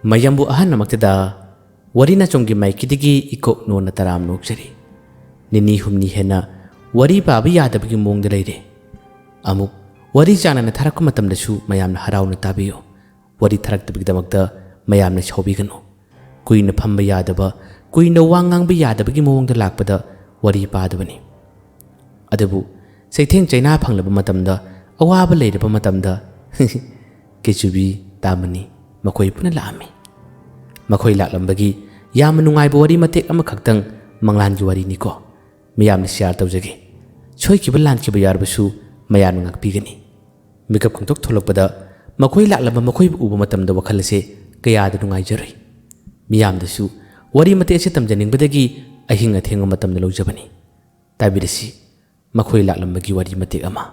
mayambu ahan namaktada wari na chonggi maikidigi ikok no na taram nokjari nini humni hena wari baba yadabagi mongda leire amuk wari jana na tharak matamda su mayam na haraw na tabiyo wari tharak tabigi damakda mayam na chobi gano kui na phamba yadaba kui na wangang bi yadabagi mongda lakpada wari padabani adabu saitheng chaina phanglaba matamda awaba leiraba matamda kechubi tamani makoi puna lami makoi laklambagi yam nungai wari matek ama khaktang manglan gi wari ni ko miyam ni share tawjagi choi ki balan ki bayar basu mayam ngak pigani mikap khongtok tholokpada makoi laklamba makoi uba matamda wakhal se kaya da nungai jaroi miyam dasu wari mate se tamjaning badagi ahinga thenga matamda lojabani tabirasi makoi laklambagi wari matek ama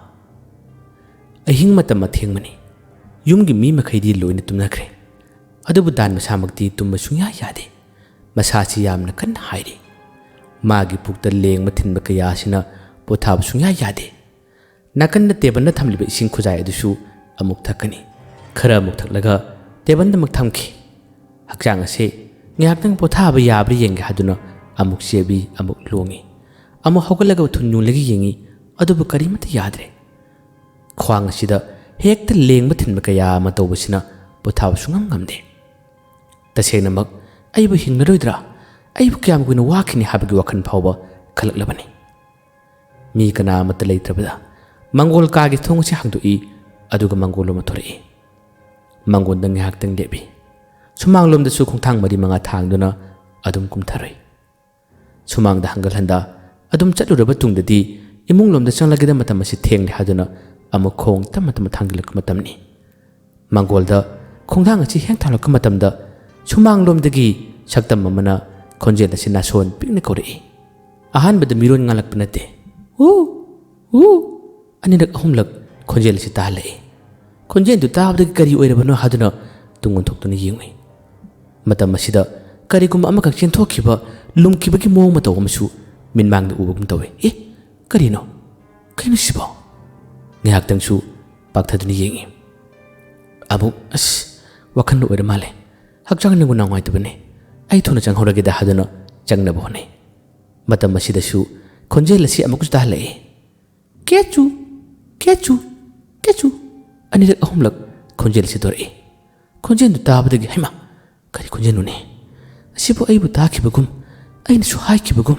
ahing matam mathengmani yumgi mi makhaidi loina tumnakre adubu dan masamakti tumba sunya yade masasi yamna kan hairi magi pukta leng mathin bakaya sina pothab sunya yade nakan na teban na thamliba ising khujai adusu amuk thakani khara amuk thaklaga teban da mak thamki hakjang ase ngyaktang pothaba yabri yenge haduna amuk sebi amuk longi amuk hogalaga thunnu lagi yengi adubu karimata yadre khwang asida hekta leng mathin bakaya ma tawbasina pothab sungam ngamde tasena mak aibu hingnaroidra aibu kyam guina wakini habagi wakan phawba khalaklabani mi kana mata leitrabada mangol kagi thong si hangdui aduga mangolo mathori mangon dang hak tang debi sumang lom da su khongthang mari manga thangduna adum kumtharoi sumang da hangal handa adum chatluraba tungdadi imung lom da changlagida matam asi thengli haduna amu khong tamatam thangilak matamni mangol da khongthang asi heng thalak matam da sumang lom dagi saktam mamana khonjel asi nason pikne kori ahan bada miron ngalak panate anirak ahumlak khonjel asi tahlai khonjel du tabda kari oirabano haduna tungon thoktuna yingi matam asida kari kum amakak chen thokhiba lumkibagi mong mataw amsu minmang da ubagum tawe karino kaino sibo ngahak tangsu pakthaduni yingi abu as wakan oira male hakjang ningu nangwai tabane ai thona changhorage da haduna changna bone matam asida su khonjel asi amakus tahlai kechu anirak ahumlak khonjel si dore khonjel du tabadagi haima kari khonjel nune asibu aibu takhibagum aina su haikibagum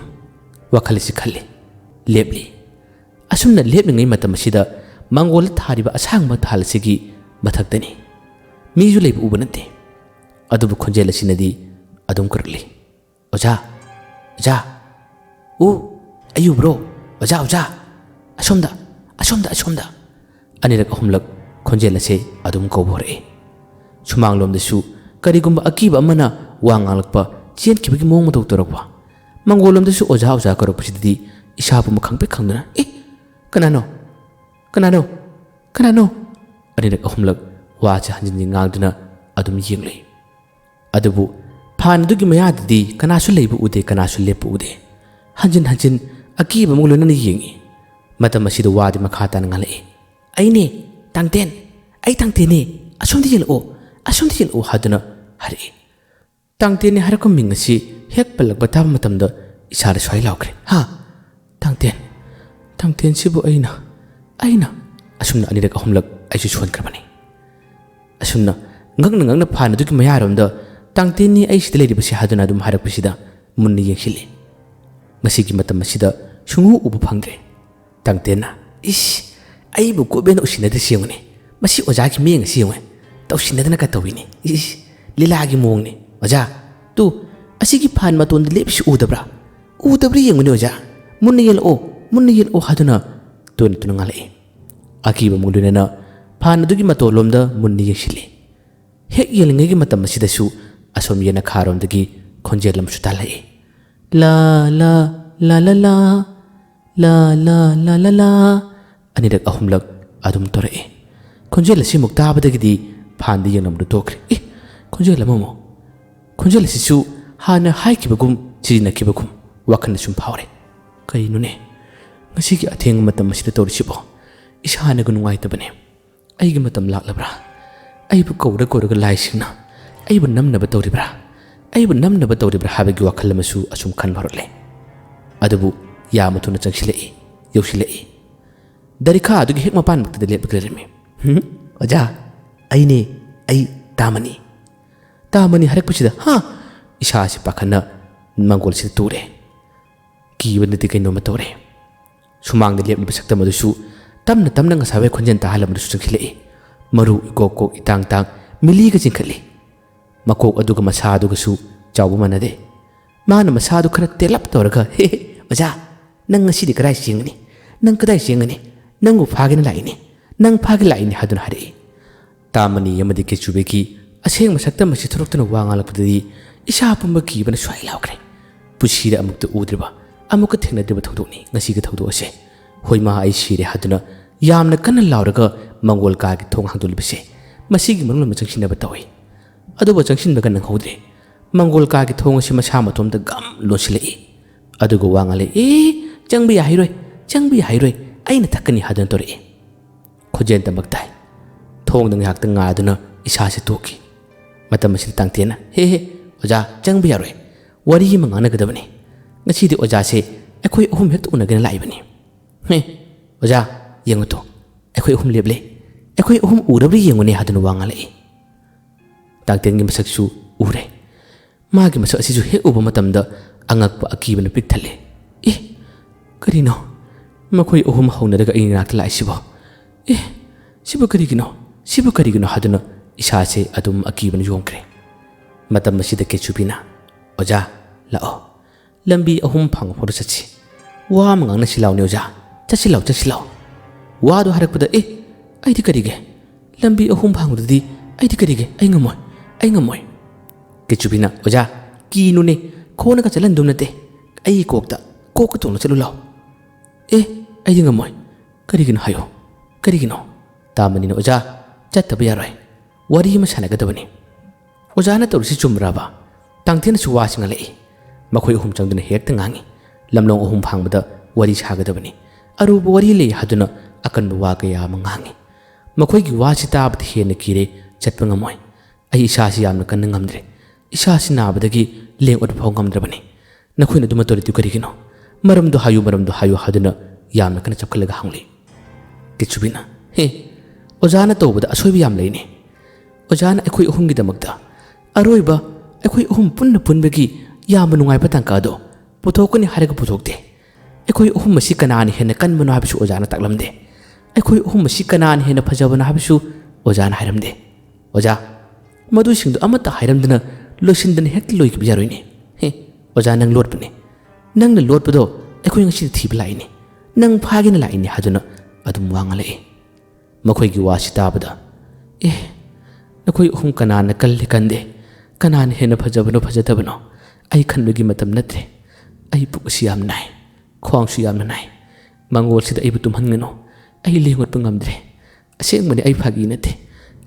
wakhal si khalle lebli asumna lebningai matam asida mangol thariba asangma thal sigi mathaktani miju leibu ubanate adubu khonjel asinadi adum kurli oja ayu bro oja asomda anirak ahumlak khonjel ase adum kobore sumang lom dasu karigumba akiba amana wangalakpa chen kibagi mong mataw torakwa mangol lom dasu oja karopsididi isabu makhangpe khangdana kanano anirak ahumlak wacha hanjin ngangduna adum yenglei adubu phan dugi mayadidi kanasu leibu ude kanasu lepu ude hanjin akiba mongolona ni yengi matam asida wadi makhata ngalai aine tangtene asomdi yelo haduna hari tangtene harakum mingasi hek palak batab matamda isara swai laukre ha tangten sibu aina asumna anirak ahumlak aisu suan krabani asumna ngangna phana duki mayaramda tangteni aisida leiribasi haduna dum harakpasida munni yengsili ngasigi matam asida sungu ubu phangre tangtena aibu ko ben usinada siungni masi oja ki meng siungwe tawsinadana ka tawini lila gi mongni oja tu asigi phan maton lepsi udabri yengni oja munni yel o haduna ton tunangale akiba mungduna phan dugi matolomda munni yesili hek yelinge gi matam masida su asom yena kharom dagi khonjelam sutalai la anirak ahumlak adum tore khonjel asi mukta badagidi phandi yanamdu tokre khonjel amamo khonjel sisu hana haikibagum chijinakibagum wakan sum phawre kainune ngasi ki atheng matam masida torisibo ishana gunungai tabane aigi matam laklabra aibu kowra laisingna ꯑꯩꯕꯨ ꯅꯝꯅꯕ ꯇꯧꯔꯤꯕ꯭ꯔꯥ ꯑꯩꯕꯨ ꯅꯝꯅꯕ ꯇꯧꯔꯤꯕ꯭ꯔꯥ ꯍꯥꯏꯕꯒꯤ ꯋꯥꯈꯜ ꯑꯃꯁꯨ ꯑꯁꯨꯝ ꯈꯟꯕ ꯍꯧꯔꯛꯂꯦ ꯑꯗꯨꯕꯨ ꯌꯥꯝꯅ ꯊꯨꯅ ꯆꯪꯁꯤꯜꯂꯛꯏ ꯌꯧꯁꯤꯜꯂꯛꯏ ꯗꯔꯤꯈꯥ ꯑꯗꯨꯒꯤ ꯍꯦꯛ ꯃꯄꯥꯟꯃꯛꯇꯗ ꯂꯦꯞꯂꯒ ꯂꯩꯔꯝꯃꯤ ꯑꯣꯖꯥ ꯑꯩꯅꯦ ꯑꯩ ꯇꯥꯃꯅꯤ ꯇꯥꯃꯅꯤ ꯍꯥꯏꯔꯛꯄꯁꯤꯗ ꯍꯥ ꯏꯁꯥꯁꯤ ꯄꯥꯈꯠꯅ ꯃꯪꯒꯣꯜꯁꯤꯗ ꯇꯨꯔꯦ ꯀꯤꯕꯅꯗꯤ ꯀꯩꯅꯣꯝꯃ ꯇꯧꯔꯦ ꯁꯨꯃꯥꯡꯗ ꯂꯦꯞꯂꯤꯕ ꯁꯛꯇꯝ ꯑꯗꯨꯁꯨ ꯇꯞꯅ ꯇꯞꯅ ꯉꯁꯥꯏ ꯈꯣꯟꯖꯦꯜ ꯇꯥꯍꯜꯂꯝꯕꯗꯨꯁꯨ ꯆꯪꯁꯤꯜꯂꯛꯏ ꯃꯔꯨ ꯏꯀꯣꯛ ꯀꯣꯛ ꯏꯇꯥꯡ ꯇꯥꯡ ꯃꯤꯂꯤꯒ ꯆꯤꯡꯈꯠꯂꯤ ꯃꯀꯣꯛ ꯑꯗꯨꯒ ꯃꯁꯥ ꯑꯗꯨꯒꯁꯨ ꯆꯥꯎꯕ ꯃꯥꯟꯅꯗꯦ ꯃꯥꯅ ꯃꯁꯥꯗꯨ ꯈꯔ ꯇꯦꯜꯂꯞ ꯇꯧꯔꯒ ꯍꯦ ꯑꯣꯖꯥ ꯅꯪ ꯉꯁꯤꯗꯤ ꯀꯗꯥꯏ ꯆꯦꯡꯒꯅꯤ ꯅꯪ ꯀꯗꯥꯏ ꯆꯦꯡꯒꯅꯤ ꯅꯪꯕꯨ ꯐꯥꯒꯦꯅ ꯂꯥꯛꯏꯅꯤ ꯅꯪ ꯐꯥꯒꯦ ꯂꯥꯛꯏꯅꯤ ꯍꯥꯏꯗꯨꯅ ꯍꯥꯏꯔꯛꯏ ꯇꯥꯃꯅꯤ ꯑꯃꯗꯤ ꯀꯦꯆꯨꯕꯤꯒꯤ ꯑꯁꯦꯡꯕ ꯁꯛꯇꯝ ꯑꯁꯤ ꯊꯣꯔꯛꯇꯨꯅ ꯋꯥ ꯉꯥꯡꯂꯛꯄꯗꯗꯤ ꯏꯁꯥ ꯄꯨꯝꯕ ꯀꯤꯕꯅ ꯁ꯭ꯋꯥꯏ ꯂꯥꯎꯈ꯭ꯔꯦ ꯄꯨꯟꯁꯤꯗ ꯑꯃꯨꯛꯇ ꯎꯗ꯭ꯔꯤꯕ ꯑꯃꯨꯛꯀ ꯊꯦꯡꯅꯗ꯭ꯔꯤꯕ ꯊꯧꯗꯣꯛꯅꯤ ꯉꯁꯤꯒꯤ ꯊꯧꯗꯣꯛ ꯑꯁꯦ ꯍꯣꯏꯃꯥ ꯑꯩ ꯁꯤꯔꯦ ꯍꯥꯏꯗꯨꯅ ꯌꯥꯝꯅ ꯀꯟꯅ ꯂꯥꯎꯔꯒ ꯃꯪꯒꯣꯜ ꯀꯥꯒꯤ ꯊꯣꯡ ꯍꯥꯡꯗꯣꯛꯂꯤꯕꯁꯦ ꯃꯁꯤꯒꯤ ꯃꯅꯨꯡ ꯑꯃ ꯆꯪꯁꯤꯟꯅꯕ ꯇꯧꯏ ꯑꯗꯨꯕꯨ ꯆꯪꯁꯤꯟꯕꯒ ꯅꯪꯍꯧꯗ꯭ꯔꯦ ꯃꯪꯒꯣꯜ ꯀꯥꯒꯤ ꯊꯣꯡ ꯑꯁꯤ ꯃꯁꯥ ꯃꯇꯣꯝꯗ ꯒꯝ ꯂꯣꯟꯁꯤꯜꯂꯛꯏ ꯑꯗꯨꯒ ꯋꯥ ꯉꯥꯡꯂꯛꯏ ꯆꯪꯕ ꯌꯥꯍꯩꯔꯣꯏ ꯆꯪꯕ ꯌꯥꯍꯩꯔꯣꯏ ꯑꯩꯅ ꯊꯛꯀꯅꯤ ꯍꯥꯏꯗꯨꯅ ꯇꯧꯔꯛꯏ ꯈꯣꯟꯖꯦꯜ ꯇꯃꯛ ꯇꯥꯏ ꯊꯣꯡꯗ ꯉꯥꯏꯍꯥꯛꯇ ꯉꯥꯗꯨꯅ ꯏꯁꯥꯁꯦ ꯇꯣꯛꯈꯤ ꯃꯇꯝ ꯑꯁꯤꯗ ꯇꯥꯡꯊꯦꯟꯅ ꯍꯦ ꯑꯣꯖꯥ ꯆꯪꯕ ꯌꯥꯔꯣꯏ ꯋꯥꯔꯤ ꯑꯃ ꯉꯥꯡꯅꯒꯗꯕꯅꯤ ꯉꯁꯤꯗꯤ ꯑꯣꯖꯥꯁꯦ ꯑꯩꯈꯣꯏ ꯑꯍꯨꯝ ꯍꯦꯛꯇ ꯎꯅꯒꯦꯅ ꯂꯥꯛꯏꯕꯅꯤ ꯑꯣꯖꯥ ꯌꯦꯡꯉꯨꯇꯣ ꯑꯩꯈꯣꯏ ꯑꯍꯨꯝ ꯂꯦꯞꯂꯦ ꯑꯩꯈꯣꯏ ꯑꯍꯨꯝ ꯎꯔꯕ꯭ꯔꯥ ꯌꯦꯡꯉꯨꯅꯦ ꯍꯥꯏꯗꯨꯅ ꯋꯥ ꯉꯥꯡꯂꯛꯏ ꯇꯥꯡꯊꯦꯟꯒꯤ ꯃꯁꯛꯁꯨ ꯎꯔꯦ ꯃꯥꯒꯤ ꯃꯁꯛ ꯑꯁꯤꯁꯨ ꯍꯦꯛ ꯎꯕ ꯃꯇꯝꯗ ꯑꯉꯛꯄ ꯑꯀꯤꯕꯅ ꯄꯤꯛ ꯊꯜꯂꯦ ꯀꯔꯤꯅꯣ ꯃꯈꯣꯏ ꯑꯍꯨꯝ ꯍꯧꯅꯔꯒ ꯑꯩ ꯅꯥꯛꯇ ꯂꯥꯛꯏꯁꯤꯕꯣ ꯁꯤꯕꯨ ꯀꯔꯤꯒꯤꯅꯣ ꯍꯥꯏꯗꯨꯅ ꯏꯁꯥꯁꯦ ꯑꯗꯨꯝ ꯑꯀꯤꯕꯅ ꯌꯣꯝꯈ꯭ꯔꯦ ꯃꯇꯝ ꯑꯁꯤꯗ ꯀꯦꯆꯨꯕꯤꯅ ꯑꯣꯖꯥ ꯂꯥꯛꯑꯣ ꯂꯝꯕꯤ ꯑꯍꯨꯝ ꯐꯥꯡꯕ ꯐꯥꯎꯗ ꯆꯠꯁꯤ ꯋꯥ ꯑꯃ ꯉꯥꯡꯅꯁꯤ ꯂꯥꯎꯅꯦ ꯑꯣꯖꯥ ꯆꯠꯁꯤ ꯂꯥꯎ ꯋꯥꯗꯣ ꯍꯥꯏꯔꯛꯄꯗ ꯑꯩꯗꯤ ꯀꯔꯤꯒꯦ ꯂꯝꯕꯤ ꯑꯍꯨꯝ ꯐꯥꯡꯕꯗꯗꯤ ꯑꯩꯗꯤ ꯀꯔꯤꯒꯦ ꯑꯩ ꯉꯝꯃꯣꯏ ꯀꯦꯆꯨꯕꯤꯅ ꯑꯣꯖꯥ ꯀꯤꯅꯨꯅꯦ ꯈꯣꯡꯅꯒ ꯆꯠꯍꯟꯗꯧ ꯅꯠꯇꯦ ꯑꯩꯒꯤ ꯀꯣꯛꯀ ꯇꯣꯡꯅ ꯆꯠꯂꯨ ꯂꯥꯎ ꯑꯩꯗꯤ ꯉꯝꯃꯣꯏ ꯀꯔꯤꯒꯤꯅꯣ ꯍꯥꯏꯌꯣ ꯀꯔꯤꯒꯤꯅꯣ ꯇꯥꯃꯅꯤꯅ ꯑꯣꯖꯥ ꯆꯠꯇꯕ ꯌꯥꯔꯣꯏ ꯋꯥꯔꯤ ꯑꯃ ꯁꯥꯟꯅꯒꯗꯕꯅꯤ ꯑꯣꯖꯥꯅ ꯇꯧꯔꯤꯁꯤ ꯆꯨꯝꯕ꯭ꯔꯕ ꯇꯥꯡꯊꯦꯟꯅꯁꯨ ꯋꯥꯁꯤ ꯉꯥꯡꯂꯛꯏ ꯃꯈꯣꯏ ꯑꯍꯨꯝ ꯆꯪꯗꯨꯅ ꯍꯦꯛꯇ ꯉꯥꯡꯉꯤ ꯂꯝꯂꯣꯡ ꯑꯍꯨꯝ ꯐꯥꯡꯕꯗ ꯋꯥꯔꯤ ꯁꯥꯒꯗꯕꯅꯤ ꯑꯔꯨꯕ ꯋꯥꯔꯤ ꯂꯩ ꯍꯥꯏꯗꯨꯅ ꯑꯀꯟꯕ ꯋꯥ ꯀꯌా ꯑꯃ ꯉꯥꯡꯉꯤ ꯃꯈꯣꯏꯒꯤ ꯋꯥꯁꯤ ꯇꯥꯕꯗ ꯍꯦꯟꯅ ꯀꯤꯔꯦ ꯆꯠꯄ ꯉꯝꯃꯣꯏ ꯑꯩ ꯏꯁꯥꯁꯤ ꯌꯥꯝꯅ ꯀꯟꯅ ꯉꯝꯗ꯭ꯔꯦ ꯏꯁꯥꯁꯤ ꯅꯥꯕꯗꯒꯤ ꯂꯦꯡ ꯑꯣꯠꯄ ꯐꯥꯎ ꯉꯝꯗ꯭ꯔꯕꯅꯤ ꯅꯈꯣꯏꯅ ꯑꯗꯨꯃ ꯇꯧꯔꯤꯗꯨ ꯀꯔꯤꯒꯤꯅꯣ ꯃꯔꯝꯗꯣ ꯍꯥꯏꯌꯨ ꯍꯥꯏꯗꯨꯅ ꯌꯥꯝꯅ ꯀꯟꯅ ꯆꯞꯈꯠꯂꯒ ꯍꯪꯂꯤ ꯀꯦꯆꯨꯕꯤꯅ ꯑꯣꯖꯥꯅ ꯇꯧꯕꯗ ꯑꯁꯣꯏꯕ ꯌꯥꯝ ꯂꯩꯅꯦ ꯑꯣꯖꯥꯅ ꯑꯩꯈꯣꯏ ꯑꯍꯨꯝꯒꯤꯗꯃꯛꯇ ꯑꯔꯣꯏꯕ ꯑꯩꯈꯣই ꯑꯍꯨꯝ ꯄꯨꯟꯕꯒꯤ ꯌꯥꯝꯅ ꯅꯨꯡꯉꯥꯏꯕ ꯇꯥꯡꯀꯛ ꯄꯨꯊꯣꯛꯀꯅꯤ ꯍꯥꯏꯔꯒ ꯄꯨꯊꯣꯛꯇꯦ ꯑꯩꯈꯣꯏ ꯑꯍꯨꯝ ꯑꯁꯤ ꯀꯅꯥꯅ ꯍꯦꯟꯅ ꯀꯟꯕꯅꯣ ꯍꯥꯏꯕꯁꯨ ꯑꯣꯖꯥꯅ ꯇꯥꯛꯂꯝꯗꯦ ꯑꯩꯈꯣꯏ ꯑꯍꯨꯝ ꯑꯁꯤ ꯀꯅꯥꯅ ꯍꯦꯟꯅ ꯐꯖꯕꯅꯣ ꯍꯥꯏꯕꯁꯨ ꯑꯣꯖꯥꯅ ꯍꯥꯏꯔꯝꯗꯦ ꯑꯣꯖꯥ ꯃꯗꯨꯁꯤꯡꯗꯨ ꯑꯃꯠꯇ ꯍꯥꯏꯔꯝꯗꯅ ꯂꯣꯏꯁꯤꯟꯗꯅ ꯍꯦꯛꯇ ꯂꯣꯏꯈꯤꯕ ꯌꯥꯔꯣꯏꯅꯦ ꯑꯣꯖꯥ ꯅꯪ ꯂꯣꯠꯄꯅꯦ ꯅꯪꯅ ꯂꯣꯠꯄꯗꯣ ꯑꯩꯈꯣꯏ ꯉꯁꯤꯗ ꯊꯤꯕ ꯂꯥꯛꯏꯅꯦ ꯅꯪ ꯐꯥꯒꯦꯅ ꯂꯥꯛꯏꯅꯦ ꯍꯥꯏꯗꯨꯅ ꯑꯗꯨꯝ ꯋꯥ ꯉꯥꯡꯂꯛꯏ ꯃꯈꯣꯏꯒꯤ ꯋꯥꯁꯤ ꯇꯥꯕꯗ ꯅꯈꯣꯏ ꯑꯍꯨꯝ ꯀꯅꯥꯅ ꯀꯜꯂꯤ ꯀꯟꯗꯦ ꯀꯅꯥꯅ ꯍꯦꯟꯅ ꯐꯖꯕꯅꯣ ꯐꯖꯗꯕꯅꯣ ꯑꯩ ꯈꯟꯕꯒꯤ ꯃꯇꯝ ꯅꯠꯇ꯭ꯔꯦ ꯑꯩ ꯄꯨꯛ ꯑꯁꯤ ꯌꯥꯝ ꯅꯥꯏ ꯈ꯭ꯋꯥꯡꯁꯨ ꯌꯥꯝꯅ ꯅꯥꯏ ꯃꯪꯒꯣꯜꯁꯤꯗ ꯑꯩꯕꯨ ꯇꯨꯝꯍꯟꯒꯅꯨ ꯑꯩ ꯂꯦꯡꯒꯣꯠꯄ ꯉꯝꯗ꯭ꯔꯦ ꯑꯁꯦꯡꯕꯅꯤ ꯑꯩ ꯐꯥꯒꯤ ꯅꯠꯇꯦ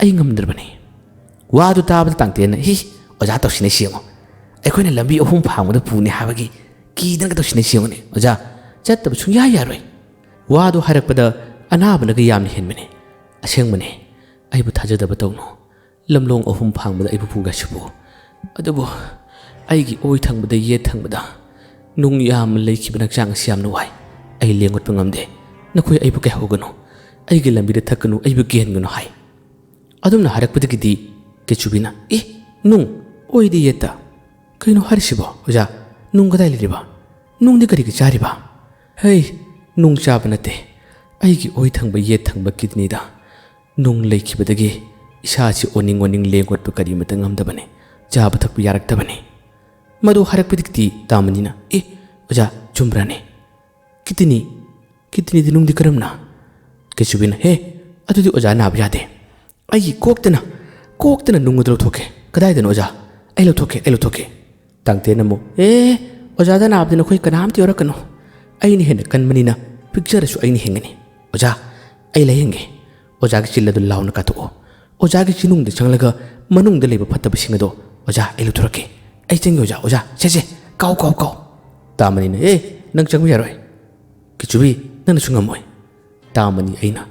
ꯑꯩ ꯉꯝꯗ꯭ꯔꯕꯅꯤ ꯋꯥꯗꯨ ꯇꯥꯕꯗ ꯇꯥꯡꯊꯦꯟꯅ ꯑꯣꯖꯥ ꯇꯧꯁꯤꯟꯅꯩ ꯌꯦꯡꯉꯣ ꯑꯩꯈꯣꯏꯅ ꯂꯝꯕꯤ ꯑꯍꯨꯝ ꯐꯥꯡꯕꯗ ꯄꯨꯅꯤ ꯍꯥꯏꯕꯒꯤ ꯀꯤꯗꯅꯒ ꯇꯧꯁꯤꯟꯅꯩ ꯌꯦꯡꯉꯣꯅꯦ ꯑꯣꯖꯥ ꯆꯠꯇꯕ ꯁꯨꯡꯌꯥ ꯌꯥꯔꯣꯏ ꯋꯥꯗꯨ ꯍꯥꯏꯔꯛꯄꯗ ꯑꯅꯥꯕꯅꯒ ꯌꯥꯝꯅ ꯍꯦꯟꯕꯅꯤ ꯑꯁꯦꯡꯕꯅꯤ ꯑꯩꯕꯨ ꯊꯥꯖꯗꯕ ꯇꯧꯅꯨ ꯂꯝꯂꯣꯡ ꯑꯍꯨꯝ ꯐꯥꯡꯕꯗ ꯑꯩꯕꯨ ꯄꯨꯒꯁꯤꯕꯨ ꯑꯗꯨꯕꯨ ꯑꯩꯒꯤ ꯑꯣꯏ ꯊꯪꯕꯗ ꯌꯦꯠ ꯊꯪꯕꯗ ꯅꯨꯡ ꯌꯥꯝꯅ ꯂꯩꯈꯤꯕ ꯍꯛꯆꯥꯡ ꯑꯁꯤ ꯌꯥꯝꯅ ꯋꯥꯏ ꯑꯩ ꯂꯦꯡꯒꯣꯠꯄ ꯉꯝꯗꯦ ꯅꯈꯣꯏ ꯑꯩꯕꯨ ꯀꯩꯍꯧꯒꯅꯨ ꯑꯩꯒꯤ ꯂꯝꯕꯤꯗ ꯊꯛꯀꯅꯨ ꯑꯩꯕꯨ ꯒꯦꯟꯒꯅꯨ ꯍꯥꯏ ꯑꯗꯨꯝꯅ ꯍꯥꯏꯔꯛꯄꯗꯒꯤꯗꯤ ꯀꯦꯆꯨꯕꯤꯅ ꯅꯨꯡ ꯑꯣꯏꯗꯤ ꯌꯦꯠꯇ ꯀꯩꯅꯣ ꯍꯥꯏꯔꯤꯁꯤꯕꯣ ꯑꯣꯖꯥ ꯅꯨꯡ ꯀꯗꯥꯏ ꯂꯩꯔꯤꯕ ꯅꯨꯡꯗꯤ ꯀꯔꯤꯒꯤ ꯆꯥꯔꯤꯕ ꯅꯨꯡ ꯆꯥꯕ ꯅꯠꯇꯦ ꯑꯩꯒꯤ ꯑꯣꯏ ꯊꯪꯕ ꯌꯦꯠ ꯊꯪꯕ ꯀꯤꯗꯅꯤꯗ ꯅꯨꯡ ꯂꯩꯈꯤꯕꯗꯒꯤ ꯏꯁꯥꯁꯤ ꯑꯣꯅꯤꯡ ꯂꯦꯡꯒꯣꯠꯄ ꯀꯔꯤꯃꯇ ꯉꯝꯗꯕꯅꯤ ꯆꯥꯕ ꯊꯛꯄ ꯌꯥꯔꯛꯇꯕꯅꯤ ꯃꯗꯨ ꯍꯥꯏꯔꯛꯄꯗꯒꯤꯗꯤ ꯇꯥꯃꯅꯤꯅ ꯑꯣꯖꯥ ꯆꯨꯝꯕ꯭ꯔꯥꯅꯦ ꯀꯤꯗꯅꯤꯗꯤ ꯅꯨꯡꯗꯤ ꯀꯔꯝꯅ ꯀꯦꯆꯨꯕꯤꯅ ꯑꯗꯨꯗꯤ ꯑꯣꯖꯥ ꯅꯥꯕ ꯌꯥꯗꯦ ꯑꯩꯒꯤ ꯀꯣꯛꯇꯅ ꯅꯨꯡ ꯑꯗꯨ ꯂꯧꯊꯣꯛꯀꯦ ꯀꯗꯥꯏꯗꯅꯣ ꯑꯣꯖꯥ ꯑꯩ ꯂꯧꯊꯣꯛꯀꯦ ꯇꯥꯡꯊꯦꯟ ꯑꯃꯨꯛ ꯑꯣꯖꯥꯗ ꯅꯥꯕꯗꯤ ꯅꯈꯣꯏ ꯀꯅꯥꯝꯇ ꯌꯥꯎꯔꯛꯀꯅꯨ ꯑꯩꯅ ꯍꯦꯟꯅ ꯀꯟꯕꯅꯤꯅ ꯄꯤꯛꯆꯔꯁꯨ ꯑꯩꯅ ꯍꯤꯡꯒꯅꯤ ꯑꯣꯖꯥ ꯑꯩ ꯂꯥꯌꯦꯡꯒꯦ ꯑꯣꯖꯥꯒꯤ ꯆꯤꯜ ꯑꯗꯨ ꯂꯥꯎꯅ ꯀꯥꯊꯣꯛꯑꯣ ꯑꯣꯖꯥꯒꯤ ꯆꯤꯅꯨꯡꯗ ꯆꯪꯂꯒ ꯃꯅꯨꯡꯗ ꯂꯩꯕ ꯐꯠꯇꯕꯁꯤꯡ ꯑꯗꯣ ꯑꯣꯖꯥ ꯑꯩ ꯂꯧꯊꯣꯔꯛꯀꯦ ꯑꯩ ꯆꯪꯒꯦ ꯑꯣꯖꯥ ꯁꯦ ꯀꯥꯎ ꯇꯥꯃꯅꯤꯅ ꯅꯪ ꯆꯪꯕ ꯌꯥꯔꯣꯏ ꯀꯦꯆꯨꯕꯤ ꯅꯪꯅꯁꯨ ꯉꯝꯃꯣꯏ ꯇꯥꯃꯅꯤ ꯑꯩꯅ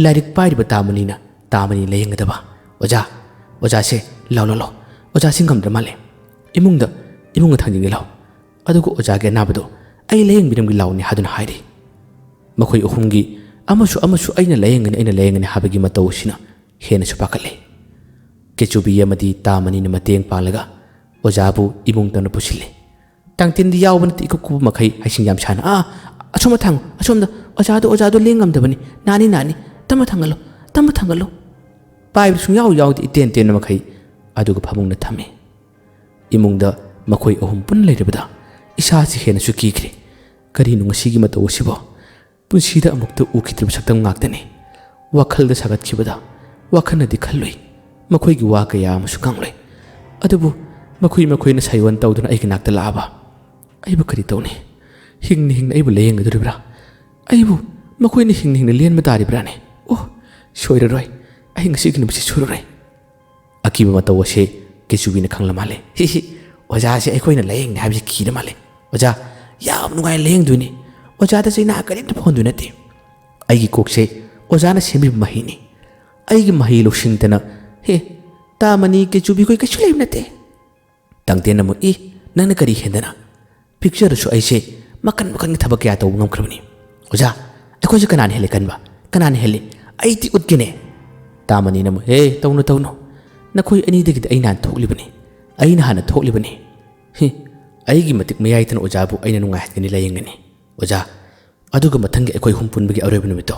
ꯂꯥꯏꯔꯤꯛ ꯄꯥꯏꯔꯤꯕ ꯇꯥꯃꯅꯤꯅ ꯇꯥꯃꯅꯤ ꯂꯥꯌꯦꯡꯒꯗꯕ ꯑꯣꯖꯥꯁꯦ ꯂꯥꯎ oja singam male imung thang lau adugo oja ge nabado ai leng biram gi law ni hadun hairi makhoi uhumgi amashu aina leng habagi matau sina hena chupakale kechubi yamadi tamani na mateng palaga ojabu imung tan pusile tangtin di yawban ti ku makhai haising yam chana achoma thang achomda ojado lengam dabani nani tama thangalo pai sung yaw di ten makhai adugo phamung na thame imungda makhoi ahum pun leirabada isa si hena su kikre kari nu ngasi gi matau sibo punsida amukta ukhitrib saktam ngaktane wakhalda sagat khibada wakhana di khalloi makhoi gi wa kaya amusu kangloi adubu makhoi na saiwan tawduna ai ginakta laaba aibu kari tawni hingni aibu leyeng aduribra aibu makhoi ni hingni len ma taribra ne oh soiraroi ai ngasi gi nubsi suroi akiba matau ase kechubi na khangla male hi oja se ai khoina leyeng ne habji khira male oja yam nugai leyeng duini oja ta sina kari ta phon du nate ai gi kokse oja na sembi mahini ai gi mahi lo singtana he ta mani kechubi koi kachu leim nate tangte na mo nang kari hendana picture su ai se makan thabak ya taw ngam khrabani oja ai khoi kanan hele kanba kanan hele ai ti utgine ta mani na mo he tawno na khoi ani de ai nan thoklibani ai na hana thoklibani he ai gi matik mayai tan oja bu ai na nungai hatni layengani oja aduga mathangi ai khoi humpun bagi aure banu mito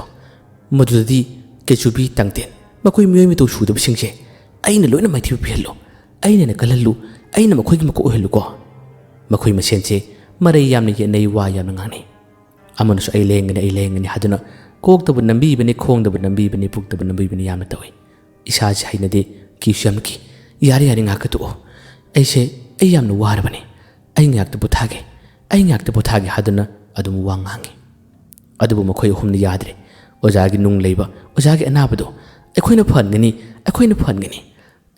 madudadi kechubi tangten makoi miyoi mi to shuda singse ai na loina mai thi phelo ai na kalallu ai na makoi gi mako ohelu ko makoi masense marai yamna ye nei wa yamna ngani amanu ai lengani haduna kok tabu nambi bani khong tabu nambi bani puk tabu nambi bani yamna tawi isa ji haina de ki syamki yari ngaka to ai se ai yamna war bani ai ngak ta buthage haduna adum wangangi adubu makoi humni yadre oja gi nung leiba oja gi anabado akoina phangani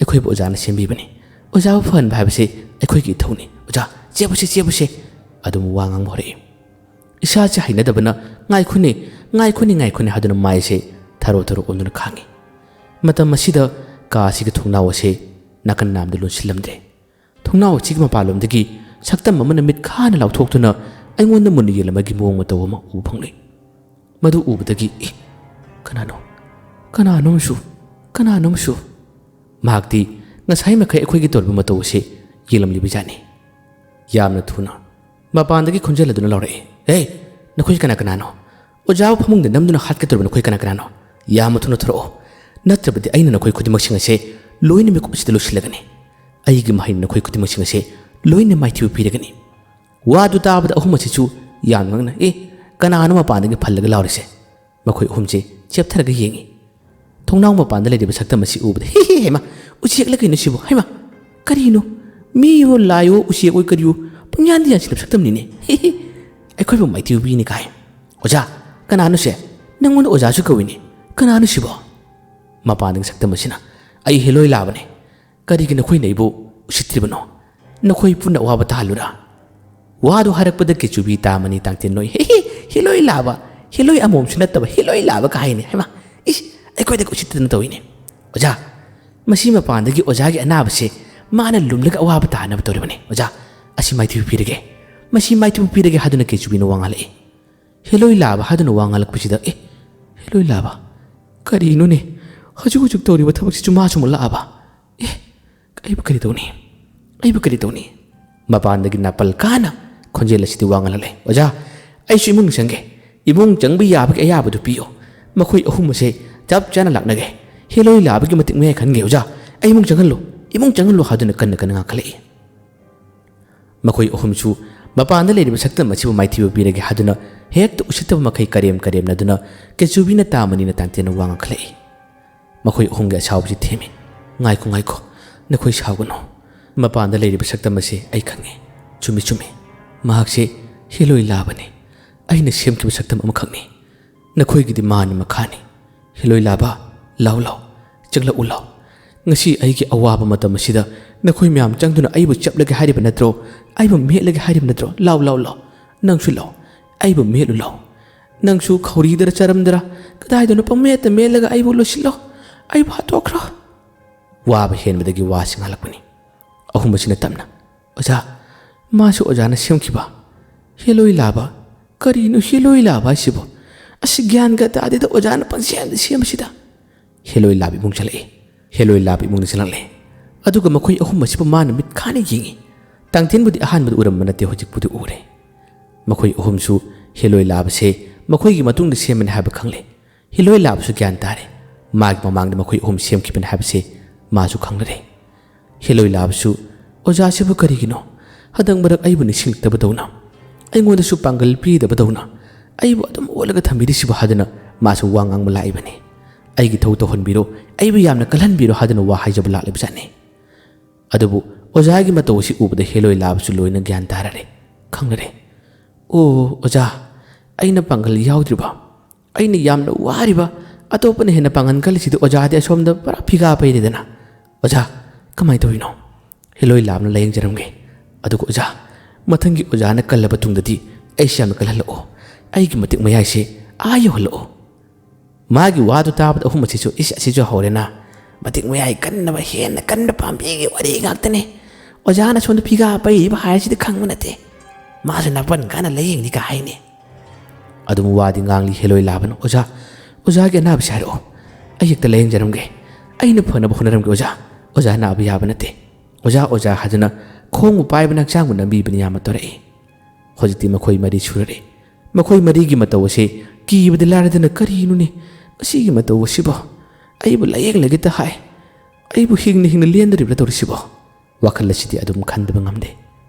akoi bu oja na sembi bani oja bu phan bha base akoi gi thoni oja chebuse adum wangang hore isa cha haina dabana ngai khuni haduna mai se tharo onun khangi matam masida ka sig thungnaw se nakan nam de lon silamde thungnaw chigma palom degi saktam mamana mit khana law thoktuna aingon mun yelamagi mong mataw ma u phangle madu ubdagi kanano shu magdi ngasai makai akhoi gi torbu mataw se yelam libijani yamna thuna mapandagi khunjaladuna lawre hey nakhoi kanano ojaw phamung de namduna hat ka torbu nakhoi kanano yam thuna thoro natrabadi aina nakhoi khudimak singase loina me kupsi lo silagani ai gi mahin nakhoi khudimak singase loina mai thiu piragani wadu tabada ahum chichu yan ngna kanano mapandagi phallaga lawrese makhoi humje cheptharaga yengi thongnaw mapanda ledi sakta masi ubde hema usiek la kaino sibo hema karino mi yo layo usiek oi kariyo punyan dia silap saktam ni ne ai khoi mai thiu bi ni kai oja kanano se nangon oja su kawini kanano sibo mapandagi sakta masina ai heloi labane kari gi nakhoi neibo usitribano nakhoi puna waba talura wadu harakpada ke chubi tamani tangtin noi heloi laba heloi amom sunataba heloi laba ka haine hema ai khoi de ko sitin tawine oja masi mapandagi oja gi anabase mana lumlaga waba tanab toribane oja asi mai thiu pirege masi mai thiu pirege haduna ke chubi no wangale heloi laba haduna wangalak pisida heloi laba kari no ne haju tori wa thabak chuma chumula aba ai bakari tawni mapandagi napal kana khonjela sidi wangalale oja ai simung sange imung jangbi yabak ayaba du piyo makhoi ahum se chap chana laknage heloi labagi matik me khange oja ai imung jangallo haduna kan ngakale makhoi ahum chu mapanda ledi sakta machi mai thibu birage haduna hek tu usitaba makai karem naduna ke chubina tamani na tantena wangakale makhoi ahum ga chawbi themi ngai ko nakhoi shawgano mapanda ledi sakta masi ai khange chumi mahakse heloi labane aina semki saktam am khangni nakhoi gi dimani makhani heloi laba law chagla ulaw ngasi ai gi awaba matam sida nakhoi myam changduna aibu chaplage hariba natro aibu melage hariba natro law nangsu law aibu melu law nangsu khawri dara charamdara kadai dona pameta melaga aibu lo silo aibu hatokra waba henbadagi wasing halakpani ꯑꯍꯨꯝꯁꯤꯅ ꯇꯞꯅ ꯑꯣꯖꯥ ꯃꯥꯁꯨ ꯑꯣꯖꯥꯅ ꯁꯦꯝꯈꯤꯕ ꯍꯦꯂꯣꯏ ꯂꯥꯕ ꯀꯔꯤꯅꯣ ꯍꯦꯂꯣꯏ ꯂꯥꯕ ꯍꯥꯏꯁꯤꯕꯣ ꯑꯁꯤ ꯒ꯭ꯌꯥꯟꯒ ꯇꯥꯗꯦꯗ ꯑꯣꯖꯥꯅ ꯄꯪꯁꯦꯝꯗ ꯁꯦꯝꯕꯁꯤꯗ ꯍꯦꯂꯣꯏ ꯂꯥꯕ ꯏꯃꯨꯡ ꯆꯠꯂꯛꯏ ꯍꯦꯂꯣꯏ ꯂꯥꯕ ꯏꯃꯨꯡꯗ ꯆꯪꯂꯛꯂꯦ ꯑꯗꯨꯒ ꯃꯈꯣꯏ ꯑꯍꯨꯝ ꯑꯁꯤꯕꯨ ꯃꯥꯅ ꯃꯤꯠ ꯈꯥꯅ ꯌꯦꯡꯉꯤ ꯇꯥꯡꯊꯦꯟꯕꯨꯗꯤ ꯑꯍꯥꯟꯕꯗ ꯎꯔꯝꯕ ꯅꯠꯇꯦ ꯍꯧꯖꯤꯛꯄꯨꯗꯤ ꯎꯔꯦ ꯃꯈꯣꯏ ꯑꯍꯨꯝꯁꯨ ꯍꯦꯂꯣꯏ ꯂꯥꯕꯁꯦ ꯃꯈꯣꯏꯒꯤ ꯃꯇꯨꯡꯗ ꯁꯦꯝꯕꯅꯤ ꯍꯥꯏꯕ ꯈꯪꯂꯦ ꯍꯦꯂꯣꯏ ꯂꯥꯕꯁꯨ ꯒ꯭ꯌꯥꯟ ꯇꯥꯔꯦ ꯃꯥꯒꯤ ꯃꯃꯥꯡꯗ ꯃꯈꯣꯏ ꯑꯍꯨꯝ ꯁꯦꯝꯈꯤꯕꯅꯤ ꯍꯥꯏꯕꯁꯦ ꯃꯥꯁꯨ ꯈꯪꯂꯔꯦ ꯍꯦꯂꯣꯏ ꯂꯥꯕꯁꯨ ꯑꯣꯖꯥꯁꯤꯕꯨ ꯀꯔꯤꯒꯤꯅꯣ ꯍꯟꯗꯛ ꯃꯔꯛ ꯑꯩꯕꯨ ꯅꯤꯡꯁꯤꯡꯂꯛꯇꯕꯗꯧꯅ ꯑꯩꯉꯣꯟꯗꯁꯨ ꯄꯥꯡꯒꯜ ꯄꯤꯗꯕꯗꯧꯅ ꯑꯩꯕꯨ ꯑꯗꯨꯝ ꯑꯣꯜꯂꯒ ꯊꯝꯕꯤꯔꯤꯁꯤꯕꯨ ꯍꯥꯏꯗꯨꯅ ꯃꯥꯁꯨ ꯋꯥ ꯉꯥꯡꯕ ꯂꯥꯛꯏꯕꯅꯤ ꯑꯩꯒꯤ ꯊꯧ ꯇꯧꯍꯟꯕꯤꯔꯣ ꯑꯩꯕꯨ ꯌꯥꯝꯅ ꯀꯜꯍꯟꯕꯤꯔꯣ ꯍꯥꯏꯗꯨꯅ ꯋꯥ ꯍꯥꯏꯖꯕ ꯂꯥꯛꯂꯤꯕꯖꯥꯠꯅꯤ ꯑꯗꯨꯕꯨ ꯑꯣꯖꯥꯒꯤ ꯃꯇꯧ ꯑꯁꯤ ꯎꯕꯗ ꯍꯦꯂꯣꯏ ꯂꯥꯕꯁꯨ ꯂꯣꯏꯅ ꯒ꯭ꯌꯥꯟ ꯇꯥꯔꯔꯦ ꯈꯪꯂꯔꯦ ꯑꯣ ꯑꯣꯖꯥ ꯑꯩꯅ ꯄꯥꯡꯒꯜ ꯌꯥꯎꯗ꯭ꯔꯤꯕ ꯑꯩꯅ ꯌꯥꯝꯅ ꯋꯥꯔꯤꯕ ꯑꯇꯣꯞꯄꯅ ꯍꯦꯟꯅ ꯄꯥꯡꯒꯜ ꯀꯜꯂꯤꯁꯤꯗꯤ ꯑꯣꯖꯥꯗꯤ ꯑꯁꯣꯝꯗ ꯄꯨꯔꯥ ꯐꯤꯒꯥ ꯄꯩꯔꯦꯗꯅ ꯑꯣꯖꯥ ꯀꯃꯥꯏꯅ ꯇꯧꯔꯤꯅꯣ ꯍꯦꯂꯣꯏ ꯂꯥꯕꯅ ꯂꯥꯌꯦꯡꯖꯔꯝꯒꯦ ꯑꯗꯨꯒ ꯑꯣꯖꯥ ꯃꯊꯪꯒꯤ ꯑꯣꯖꯥꯅ ꯀꯜꯂꯕ ꯇꯨꯡꯗꯗꯤ ꯑꯩꯁꯦ ꯌꯥꯝꯅ ꯀꯜꯍꯜꯂꯛꯑꯣ ꯑꯩꯒꯤ ꯃꯇꯤꯛ ꯃꯌꯥꯏꯁꯦ ꯌꯧꯍꯜꯂꯛꯑꯣ ꯃꯥꯒꯤ ꯋꯥꯗꯨ ꯇꯥꯕꯗ ꯑꯍꯨꯝ ꯑꯁꯤꯁꯨ ꯑꯁꯤꯁꯨ ꯍꯧꯔꯦꯅ ꯃꯇꯤꯛ ꯃꯌꯥꯏ ꯀꯟꯅꯕ ꯍꯦꯟꯅ ꯀꯟꯕ ꯄꯥꯝꯕꯤꯒꯤ ꯋꯥꯔꯤ ꯉꯥꯛꯇꯅꯦ ꯑꯣꯖꯥꯅ ꯁꯣꯝꯗ ꯐꯤꯒꯥ ꯄꯩꯔꯤꯕ ꯍꯥꯏꯔꯁꯤꯗꯤ ꯈꯪꯕ ꯅꯠꯇꯦ ꯃꯥꯁꯨ ꯅꯥꯄꯟ ꯀꯥꯟꯅ ꯂꯥꯌꯦꯡꯅꯤ ꯀ ꯍꯥꯏꯅꯤ ꯑꯗꯨꯝ ꯋꯥꯗꯤ ꯉꯥꯡꯂꯤ ꯍꯦꯂꯣꯏ ꯂꯥꯕꯅ ꯑꯣꯖꯥꯒꯤ ꯑꯅꯥꯕꯁꯤ ꯍꯥꯏꯔꯛꯑꯣ ꯑꯩ ꯍꯦꯛꯇ ꯂꯥꯌꯦꯡꯖꯔꯝꯒꯦ ꯑꯩꯅ ꯐꯅꯕ ꯍꯣꯠꯅꯔꯝꯒꯦ ꯑꯣꯖꯥ ꯅꯥꯕ ꯌꯥꯕ ꯅꯠꯇꯦ ꯑꯣꯖꯥ ꯍꯥꯏꯗꯨꯅ ꯈꯣꯡꯕꯨ ꯄꯥꯏꯕꯅ ꯍꯛꯆꯥꯡꯕꯨ ꯅꯝꯕꯤꯕꯅꯤ ꯌꯥꯝꯅ ꯇꯧꯔꯛꯏ ꯍꯧꯖꯤꯛꯇꯤ ꯃꯈꯣꯏ ꯃꯔꯤ ꯁꯨꯔꯔꯦ ꯃꯈꯣꯏ ꯃꯔꯤꯒꯤ ꯃꯇꯧ ꯑꯁꯤ ꯀꯤꯕꯗꯤ ꯂꯥꯏꯔꯗꯅ ꯀꯔꯤꯅꯣꯅꯦ ꯃꯁꯤꯒꯤ ꯃꯇꯧ ꯑꯁꯤꯕꯣ ꯑꯩꯕꯨ ꯂꯥꯌꯦꯡꯂꯒꯦꯇ ꯍꯥꯏ ꯑꯩꯕꯨ ꯍꯤꯡꯅ ꯂꯦꯟꯗꯣꯔꯤꯕ꯭ꯔꯥ ꯇꯧꯔꯤꯁꯤꯕꯣ ꯋꯥꯈꯜ ꯑꯁꯤꯗꯤ ꯑꯗꯨꯝ ꯈꯟꯗꯕ ꯉꯝꯗꯦ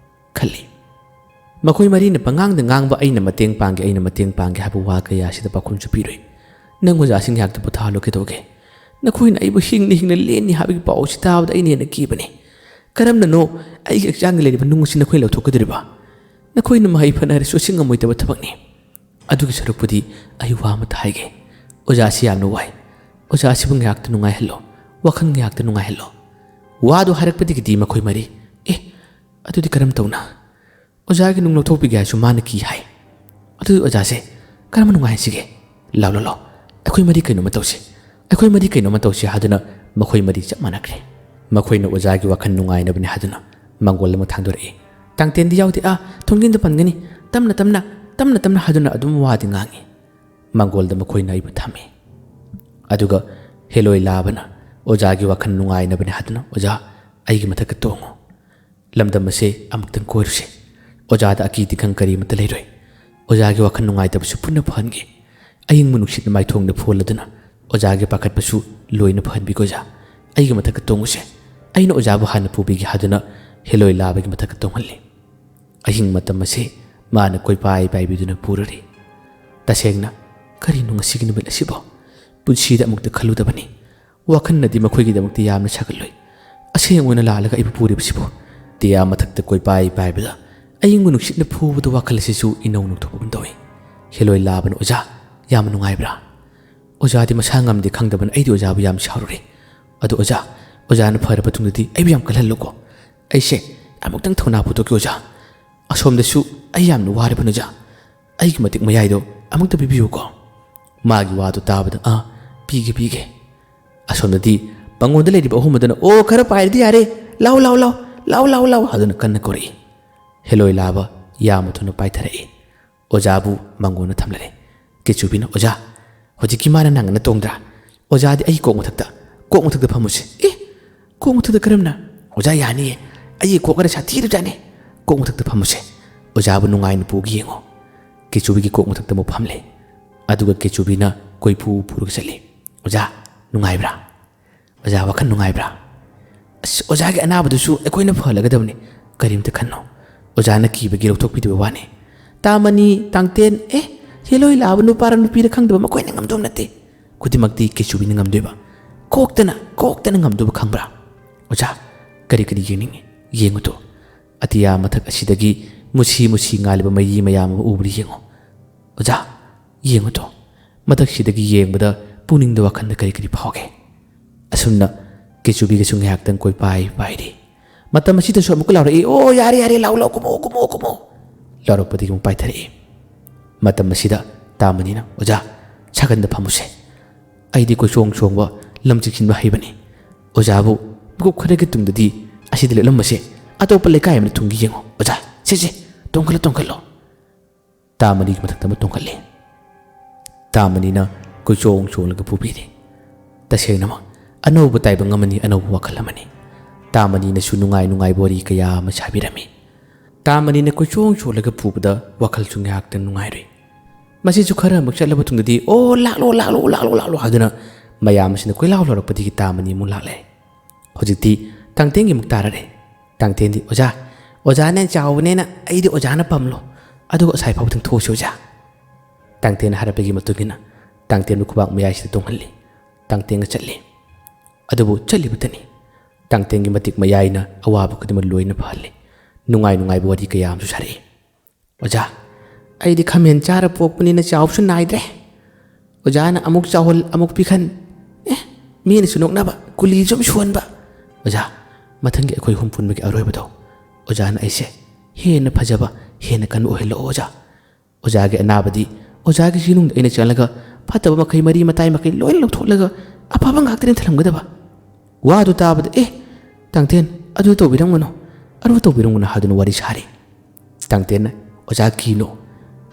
ꯈꯜꯂꯤ ꯃꯈꯣꯏ ꯃꯔꯤꯅ ꯄꯉꯥꯡꯗ ꯉꯥꯡꯕ ꯑꯩꯅ ꯃꯇꯦꯡ ꯄꯥꯡꯒꯦ ꯍꯥꯏꯕ ꯋꯥ ꯀꯌꯥꯁꯤꯗ ꯄꯥꯎꯈꯨꯝꯁꯨ ꯄꯤꯔꯣꯏ ꯅꯪ ꯑꯣꯖꯥꯁꯤꯡ ꯉꯥꯏꯍꯥꯛꯇ ꯄꯣꯊꯥꯍꯜꯂꯣ ꯀꯩꯗꯧꯒꯦ ꯅꯈꯣꯏꯅ ꯑꯩꯕꯨ ꯍꯤꯡꯅ ꯂꯦꯟꯅꯤ ꯍꯥꯏꯕꯒꯤ ꯄꯥꯎꯁꯤ ꯇꯥꯕꯗ ꯑꯩꯅ ꯍꯦꯟꯅ ꯀꯤꯕꯅꯤ ꯀꯔꯝꯅꯅꯣ ꯑꯩꯒꯤ ꯍꯛꯆꯥꯡꯗ ꯂꯩꯔꯤꯕ ꯅꯨꯡ ꯑꯁꯤ ꯅꯈꯣꯏ ꯂꯧꯊꯣꯛꯀꯗꯣꯔꯤꯕ ꯅꯈꯣꯏꯅ ꯃꯍꯩ ꯐꯅ ꯍꯥꯏꯔꯁꯨ ꯑꯁꯤ ꯉꯝꯃꯣꯏꯗꯕ ꯊꯕꯛꯅꯤ ꯑꯗꯨꯒꯤ ꯁꯔꯨꯛꯄꯨꯗꯤ ꯑꯩ ꯋꯥ ꯑꯃꯇ ꯍꯥꯏꯒꯦ ꯑꯣꯖꯥꯁꯤ ꯌꯥꯝꯅ ꯋꯥꯏ ꯑꯣꯖꯥꯁꯤꯕꯨ ꯉꯥꯏꯍꯥꯛꯇ ꯅꯨꯡꯉꯥꯏꯍꯜꯂꯣ ꯋꯥꯈꯜ ꯉꯥꯏꯍꯥꯛꯇ ꯅꯨꯡꯉꯥꯏꯍꯜꯂꯣ ꯋꯥꯗꯨ ꯍꯥꯏꯔꯛꯄꯗꯒꯤꯗꯤ ꯃꯈꯣꯏ ꯃꯔꯤ ꯑꯗꯨꯗꯤ ꯀꯔꯝ ꯇꯧꯅ ꯑꯣꯖꯥꯒꯤ ꯅꯨꯡ ꯂꯧꯊꯣꯛꯄꯤꯒꯦ ꯍꯥꯏꯁꯨ ꯃꯥꯅ ꯀꯤ ꯍꯥꯏ ꯑꯗꯨꯗꯤ ꯑꯣꯖꯥꯁꯦ ꯀꯔꯝꯕ ꯅꯨꯡꯉꯥꯏꯍꯟꯁꯤꯒꯦ ꯂꯥꯎ ꯑꯩꯈꯣꯏ ꯃꯔꯤ ꯀꯩꯅꯣꯝꯃ ꯇꯧꯁꯤ ꯍꯥꯏꯗꯨꯅ ꯃꯈꯣꯏ ꯃꯔꯤ ꯆꯞ ꯃꯥꯟꯅꯈ꯭ꯔꯦ ꯃꯈꯣꯏꯅ ꯑꯣꯖꯥꯒꯤ ꯋꯥꯈꯜ ꯅꯨꯡꯉꯥꯏꯅꯕꯅꯤ ꯍꯥꯏꯗꯨꯅ ꯃꯪꯒꯣꯜ ꯑꯃ ꯊꯥꯡꯗꯣꯔꯛꯏ ꯇꯥꯡꯇꯦꯟꯗꯤ ꯌꯥꯎꯗꯦ ꯊꯣꯡꯖꯤꯟꯗ ꯄꯟꯒꯅꯤ ꯇꯞꯅ ꯍꯥꯏꯗꯨꯅ ꯑꯗꯨꯝ ꯋꯥꯗꯤ ꯉꯥꯡꯉꯤ ꯃꯪꯒꯣꯜꯗ ꯃꯈꯣꯏꯅ ꯑꯩꯕꯨ ꯊꯝꯃꯤ ꯑꯗꯨꯒ ꯍꯦꯂꯣꯏ ꯂꯥꯕꯅ ꯑꯣꯖꯥꯒꯤ ꯋꯥꯈꯜ ꯅꯨꯡꯉꯥꯏꯅꯕꯅꯤ ꯍꯥꯏꯗꯨꯅ ꯑꯣꯖꯥ ꯑꯩꯒꯤ ꯃꯊꯛꯇ ꯇꯣꯡꯉꯨ ꯂꯝꯗꯝ ꯑꯁꯦ ꯑꯃꯨꯛꯇꯪ ꯀꯣꯏꯔꯨꯁꯦ ꯑꯣꯖꯥꯗ ꯑꯀꯤ ꯇꯤꯈꯪ ꯀꯔꯤꯃꯠꯇ ꯂꯩꯔꯣꯏ ꯑꯣꯖꯥꯒꯤ ꯋꯥꯈꯜ ꯅꯨꯡꯉꯥꯏꯇꯕꯁꯨ ꯄꯨꯟꯅ ꯐꯍꯟꯒꯦ ꯑꯏꯪꯕ ꯅꯨꯡꯁꯤꯠꯅ ꯃꯥꯏꯊꯣꯡꯗ ꯐꯣꯜꯂꯗꯨꯅ ꯑꯣꯖꯥꯒꯤ ꯄꯥꯈꯠꯄꯁꯨ ꯂꯣꯏꯅ ꯐꯍꯟꯕꯤꯒꯣ ꯑꯣꯖꯥ ꯑꯩꯒꯤ ꯃꯊꯛꯇ ꯇꯣꯡꯉꯨꯁꯦ ꯑꯩꯅ ꯑꯣꯖꯥꯕꯨ ꯍꯥꯟꯅ ꯄꯨꯕꯤꯒꯦ ꯍꯥꯏꯗꯨꯅ ꯍꯦꯂꯣꯏ ꯂꯥꯕꯒꯤ ꯃꯊꯛꯇ ꯇꯣꯡꯍꯜꯂꯤ ꯑꯍꯤꯡ ꯃꯇꯝ ꯑꯁꯤ ꯃꯥꯅ ꯄꯥꯏꯕꯤꯗꯨꯅ ꯄꯨꯔꯔꯤ ꯇꯁꯦꯡꯅ ꯀꯔꯤꯅꯣ ꯉꯁꯤꯒꯤ ꯅꯨꯃꯤꯠ ꯑꯁꯤꯕꯣ ꯄꯨꯟꯁꯤꯗ ꯑꯃꯨꯛꯇ ꯈꯜꯂꯨꯗꯕꯅꯤ ꯋꯥꯈꯜꯅꯗꯤ ꯃꯈꯣꯏꯒꯤꯗꯃꯛꯇ ꯌꯥꯝꯅ ꯁꯥꯒꯠꯂꯣꯏ ꯑꯁꯦꯡ ꯑꯣꯏꯅ ꯂꯥꯜꯂꯒ ꯑꯩꯕꯨ ꯄꯨꯔꯤꯕꯁꯤꯕꯨ ꯇꯤꯌꯥ ꯃꯊꯛꯇ ꯄꯥꯏꯕꯗ ꯑꯏꯪꯕ ꯅꯨꯡꯁꯤꯠꯅ ꯐꯨꯕꯗ ꯋꯥꯈꯜ ꯑꯁꯤꯁꯨ ꯏꯅꯧ ꯅꯧꯊꯣꯛꯄꯒꯨꯝ ꯇꯧꯏ ꯍꯦꯂꯣꯏ ꯂꯥꯕꯅ ꯑꯣꯖꯥ ꯌꯥꯝ ꯅꯨꯡꯉꯥꯏꯕ꯭ꯔꯥ ꯑꯣꯖꯥꯗꯤ ꯃꯁꯥ ꯉꯝꯗꯦ ꯈꯪꯗꯕꯅ ꯑꯩꯗꯤ ꯑꯣꯖꯥꯕꯨ ꯌꯥꯝ ꯁꯥꯎꯔꯨꯔꯦ ꯑꯗꯣ ꯑꯣꯖꯥꯅ ꯐꯔꯕ ꯃꯇꯨꯡꯗꯗꯤ ꯑꯩꯕꯨ ꯌꯥꯝ ꯀꯜꯍꯜꯂꯨꯀꯣ ꯑꯩꯁꯦ ꯑꯃꯨꯛꯇꯪ ꯊꯧꯅꯥ ꯄꯨꯊꯣꯛꯀꯦ ꯑꯣꯖꯥ ꯑꯁꯣꯝꯗꯁꯨ ꯑꯩ ꯌꯥꯝꯅ ꯋꯥꯔꯕꯅꯤ ꯑꯣꯖꯥ ꯑꯩꯒꯤ ꯃꯇꯤꯛ ꯃꯌꯥꯏꯗꯣ ꯑꯃꯨꯛꯇ ꯄꯤꯕꯤꯌꯨꯀꯣ ꯃꯥꯒꯤ ꯋꯥꯗꯨ ꯇꯥꯕꯗ ꯄꯤꯒꯦ ꯑꯁꯣꯝꯗꯗꯤ ꯄꯪꯒꯣꯟꯗ ꯂꯩꯔꯤꯕ ꯑꯍꯨꯝ ꯑꯗꯨꯅ ꯈꯔ ꯄꯥꯏꯔꯗꯤ ꯌꯥꯔꯦ ꯂꯥꯎ ꯍꯥꯏꯗꯨꯅ ꯀꯟꯅ ꯀꯧꯔꯛꯏ ꯍꯦꯂꯣꯏ ꯂꯥꯕ ꯌꯥꯝꯅ ꯊꯨꯅ ꯄꯥꯏꯊꯔꯛꯏ ꯑꯣꯖꯥꯕꯨ ꯃꯪꯒꯣꯟꯗ ꯊꯝꯂꯔꯦ ꯀꯦꯆꯨꯕꯤꯅ ꯑꯣꯖꯥ ꯍꯧꯖꯤꯛꯀꯤ ꯃꯥꯅ ꯅꯪꯒꯅ ꯇꯣꯡꯗ꯭ꯔꯥ ꯑꯣꯖꯥꯗꯤ ꯑꯩ ꯀꯣꯛ ꯃꯊꯛꯇ ꯐꯝꯃꯨꯁꯦ ꯀꯣꯛ ꯃꯊꯛꯇ ꯀꯔꯝꯅ ꯑꯣꯖꯥ ꯌꯥꯅꯤꯌꯦ ꯑꯩꯒꯤ ꯀꯣꯛꯀꯅ ꯁꯥꯊꯤꯔꯖꯥꯠꯅꯤ ꯀꯣꯛ ꯃꯊꯛꯇ ꯐꯝꯃꯨꯁꯦ ꯑꯣꯖꯥꯕꯨ ꯅꯨꯡꯉꯥꯏꯅ ꯄꯨꯒꯦ ꯌꯦꯡꯉꯣ ꯀꯦꯆꯨꯕꯤꯒꯤ ꯀꯣꯛ ꯃꯊꯛꯇ ꯑꯃꯨꯛ ꯐꯝꯂꯦ ꯑꯗꯨꯒ ꯀꯦꯆꯨꯕꯤꯅ ꯀꯣꯏꯄꯨ ꯄꯨꯔꯒ ꯆꯠꯂꯤ ꯑꯣꯖꯥ ꯅꯨꯡꯉꯥꯏꯕ꯭ꯔꯥ ꯑꯣꯖꯥ ꯋꯥꯈꯜ ꯅꯨꯡꯉꯥꯏꯕ꯭ꯔꯥ ꯑꯣꯖꯥꯒꯤ ꯑꯅꯥꯕꯗꯨꯁꯨ ꯑꯩꯈꯣꯏꯅ ꯐꯍꯜꯂꯒꯗꯕꯅꯤ ꯀꯔꯤꯝꯇ ꯈꯟꯅꯣ ꯑꯣꯖꯥꯅ ꯀꯤꯕꯒꯤ ꯂꯧꯊꯣꯛꯄꯤꯗꯕ ꯋꯥꯅꯤ ꯇꯥꯃꯅꯤ ꯇꯥꯡꯇꯦꯟ ꯍꯦꯂꯣꯏ ꯂꯥꯕ ꯅꯨꯄꯥꯔ ꯅꯨꯄꯤꯔ ꯈꯪꯗꯕ ꯃꯈꯣꯏꯅ ꯉꯝꯗꯧ ꯅꯠꯇꯦ ꯈꯨꯗꯤꯡꯃꯛꯇꯤ ꯀꯦꯆꯨꯕꯤꯅ ꯉꯝꯗꯣꯏꯕ ꯀꯣꯛꯇꯅ ꯉꯝꯗꯣꯏꯕ ꯈꯪꯕ꯭ꯔꯥ ꯑꯣꯖꯥ ꯀꯔꯤ ꯌꯦꯡꯅꯤꯡꯉꯤ ꯌꯦꯡꯉꯨꯇꯣ ꯑꯇꯤꯌꯥ ꯃꯊꯛ ꯑꯁꯤꯗꯒꯤ ꯃꯨꯁꯤ ꯉꯥꯜꯂꯤꯕ ꯃꯩ ꯃꯌꯥꯝ ꯑꯃ ꯎꯕ꯭ꯔꯤ ꯌꯦꯡꯉꯣ ꯑꯣꯖꯥ ꯌꯦꯡꯉꯨꯇꯣ ꯃꯊꯛꯁꯤꯗꯒꯤ ꯌꯦꯡꯕꯗ ꯄꯨꯛꯅꯤꯡꯗ ꯋꯥꯈꯜꯗ ꯀꯔꯤ ꯐꯥꯎꯒꯦ ꯑꯁꯨꯝꯅ ꯀꯦꯆꯨꯕꯤꯒꯁꯨ ꯉꯥꯏꯍꯥꯛꯇꯪ ꯄꯥꯏꯔꯤ ꯃꯇꯝ ꯑꯁꯤꯗꯁꯨ ꯑꯃꯨꯛꯀ ꯂꯥꯎꯔꯛꯏ ꯌꯥꯔꯦ ꯂꯥꯎ ꯀꯨꯝꯃꯣ ꯂꯥꯎꯔꯛꯄꯗꯒꯤ ꯑꯃꯨꯛ ꯄꯥꯏꯊꯔꯛꯏ ꯃꯇꯝ ꯑꯁꯤꯗ ꯇꯥꯃꯅꯤꯅ ꯑꯣꯖꯥ ꯁꯥꯒꯟꯗ ꯐꯝꯃꯨꯁꯦ ꯑꯩꯗꯤ ꯀꯣꯏꯆꯣꯡꯕ ꯂꯝ ꯆꯤꯛꯁꯤꯟꯕ ꯍꯩꯕꯅꯤ ꯑꯣꯖꯥꯕꯨ ꯃꯤꯀꯨꯞ ꯈꯔꯒꯤ ꯇꯨꯡꯗꯗꯤ ꯑꯁꯤꯗ ꯂꯦꯞꯂꯝꯕꯁꯦ ꯑꯇꯣꯞꯄ ꯂꯩꯀꯥꯏ ꯑꯃꯗ ꯊꯨꯡꯒꯤ ꯌꯦꯡꯉꯣ ꯑꯣꯖꯥ ꯁꯤꯁꯦ ꯇꯣꯡꯈꯠꯂꯣ ꯇꯣꯡꯈꯠꯂꯣ ꯇꯥ ꯃꯔꯤꯒꯤ ꯃꯊꯛꯇ ꯑꯃ ꯇꯣꯡꯈꯠꯂꯦ ꯇꯥ ꯃꯔꯤꯅ ꯀꯣꯏꯆꯣꯡ ꯆꯣꯡꯂꯒ ꯄꯨꯕꯤꯔꯦ ꯇꯁꯦꯡꯅꯃꯛ ꯑꯅꯧꯕ ꯇꯥꯏꯕꯪ ꯑꯃꯅꯤ ꯑꯅꯧꯕ ꯋꯥꯈꯜ ꯑꯃꯅꯤ ꯇꯥ ꯃꯔꯤꯅꯁꯨ ꯅꯨꯡꯉꯥꯏ ꯅꯨꯡꯉꯥꯏꯕ ꯋꯥꯔꯤ ꯀꯌꯥ ꯑꯃ ꯁꯥꯕꯤꯔꯝꯃꯤ ꯇꯥ ꯃꯔꯤꯅ ꯀꯣꯏꯆꯣꯡ ꯆꯣꯡꯂꯒ ꯄꯨꯕꯗ ꯋꯥꯈꯜꯁꯨ ꯉꯥꯏꯍꯥꯛꯇꯪ ꯅꯨꯡꯉꯥꯏꯔꯦ ꯃꯁꯤꯁꯨ ꯈꯔ ꯑꯃꯨꯛ ꯆꯠꯂꯕ ꯃꯇꯨꯡꯗꯗꯤ ꯑꯣ ꯂꯥꯛꯂꯣ ꯂꯥꯛꯂꯣ ꯂꯥꯛꯂꯣ ꯂꯥꯛꯂꯣ ꯍꯥꯏꯗꯨꯅ ꯃꯌꯥꯝ ꯑꯁꯤꯅ ꯀꯣꯏꯂꯥꯎ ꯂꯥꯎꯔꯛꯄꯗꯒꯤ ꯇꯥ ꯃꯔꯤ ꯑꯃꯨꯛ ꯂꯥꯛꯂꯦ ꯍꯧꯖꯤꯛꯇꯤ ꯇꯥꯡꯇꯦꯟꯒꯤ ꯑꯃꯨꯛ ꯇꯥꯔꯔꯦ ꯇꯥꯡꯇꯦꯟꯗꯤ ꯑꯣꯖꯥ ꯑꯣꯖꯥꯅ ꯆꯥꯎꯕꯅꯦꯅ ꯑꯩꯗꯤ ꯑꯣꯖꯥꯅ ꯄꯝꯂꯣ ꯑꯗꯨꯒ ꯑꯁꯥꯏ ꯐꯥꯎꯕꯗꯪ ꯊꯣꯛꯎꯁꯤ ꯑꯣꯖꯥ ꯇꯥꯡꯇꯦꯟꯅ ꯍꯥꯏꯔꯛꯄꯒꯤ ꯃꯇꯨꯡ ꯏꯟꯅ ꯇꯥꯡꯇꯦꯟꯕꯨ ꯈꯨꯕꯥꯛ ꯃꯌꯥꯏꯁꯤꯗ ꯇꯣꯡꯍꯜꯂꯤ ꯇꯥꯡꯇꯦꯟꯒ ꯆꯠꯂꯤ ꯑꯗꯨꯕꯨ ꯆꯠꯂꯤꯕꯇꯅꯤ ꯇꯥꯡꯇꯦꯟꯒꯤ ꯃꯇꯤꯛ ꯃꯌꯥꯏꯅ ꯑꯋꯥꯕ ꯈꯨꯗꯤꯡꯃꯛ ꯂꯣꯏꯅ ꯐꯍꯜꯂꯤ ꯅꯨꯡꯉꯥꯏ ꯅꯨꯡꯉꯥꯏꯕ ꯋꯥꯔꯤ ꯀꯌꯥ ꯑꯃꯁꯨ ꯁꯥꯔꯛꯏ ꯑꯣꯖꯥ ꯑꯩꯗꯤ ꯈꯥꯃꯦꯟ ꯆꯥꯔ ꯄꯣꯛꯄꯅꯤꯅ ꯆꯥꯎꯕꯁꯨ ꯅꯥꯏꯗ꯭ꯔꯦ ꯑꯣꯖꯥꯅ ꯑꯃꯨꯛ ꯆꯥꯎꯍꯜ ꯑꯃꯨꯛ ꯄꯤꯈꯟ ꯃꯤꯅꯁꯨ ꯅꯣꯛꯅꯕ ꯀꯨꯂꯤꯁꯨ ꯑꯃ ꯁꯨꯍꯟꯕ ꯑꯣꯖꯥ ꯃꯊꯪꯒꯤ ꯑꯩꯈꯣꯏ ꯍꯨꯝ ꯄꯨꯟꯕꯒꯤ ꯑꯔꯣꯏꯕꯗꯣ ꯑꯣꯖꯥꯅ ꯑꯩꯁꯦ ꯍꯦꯟꯅ ꯐꯖꯕ ꯍꯦꯟꯅ ꯀꯟꯕ ꯑꯣꯏꯍꯜꯂꯛꯑꯣ ꯑꯣꯖꯥ ꯑꯣꯖꯥꯒꯤ ꯑꯅꯥꯕꯗꯤ ꯑꯣꯖꯥꯒꯤ ꯁꯤꯅꯨꯡꯗ ꯑꯩꯅ ꯆꯪꯂꯒ ꯐꯠꯇꯕ ꯃꯈꯩ ꯃꯔꯤ ꯃꯇꯥꯏ ꯃꯈꯩ ꯂꯣꯏꯅ ꯂꯧꯊꯣꯛꯂꯒ ꯑꯐꯕ ꯉꯥꯛꯇꯅꯤ ꯊꯜꯂꯝꯒꯗꯕ ꯋꯥꯗꯨ ꯇꯥꯕꯗ ꯇꯥꯡꯇꯦꯟ ꯑꯗꯨ ꯇꯧꯕꯤꯔꯝꯒꯅꯨ ꯑꯗꯨ ꯇꯧꯕꯤꯔꯝꯒꯅꯨ ꯍꯥꯏꯗꯨꯅ ꯋꯥꯔꯤ ꯁꯥꯔꯤ ꯇꯥꯡꯇꯦꯟꯅ ꯑꯣꯖꯥ ꯀꯤꯅꯣ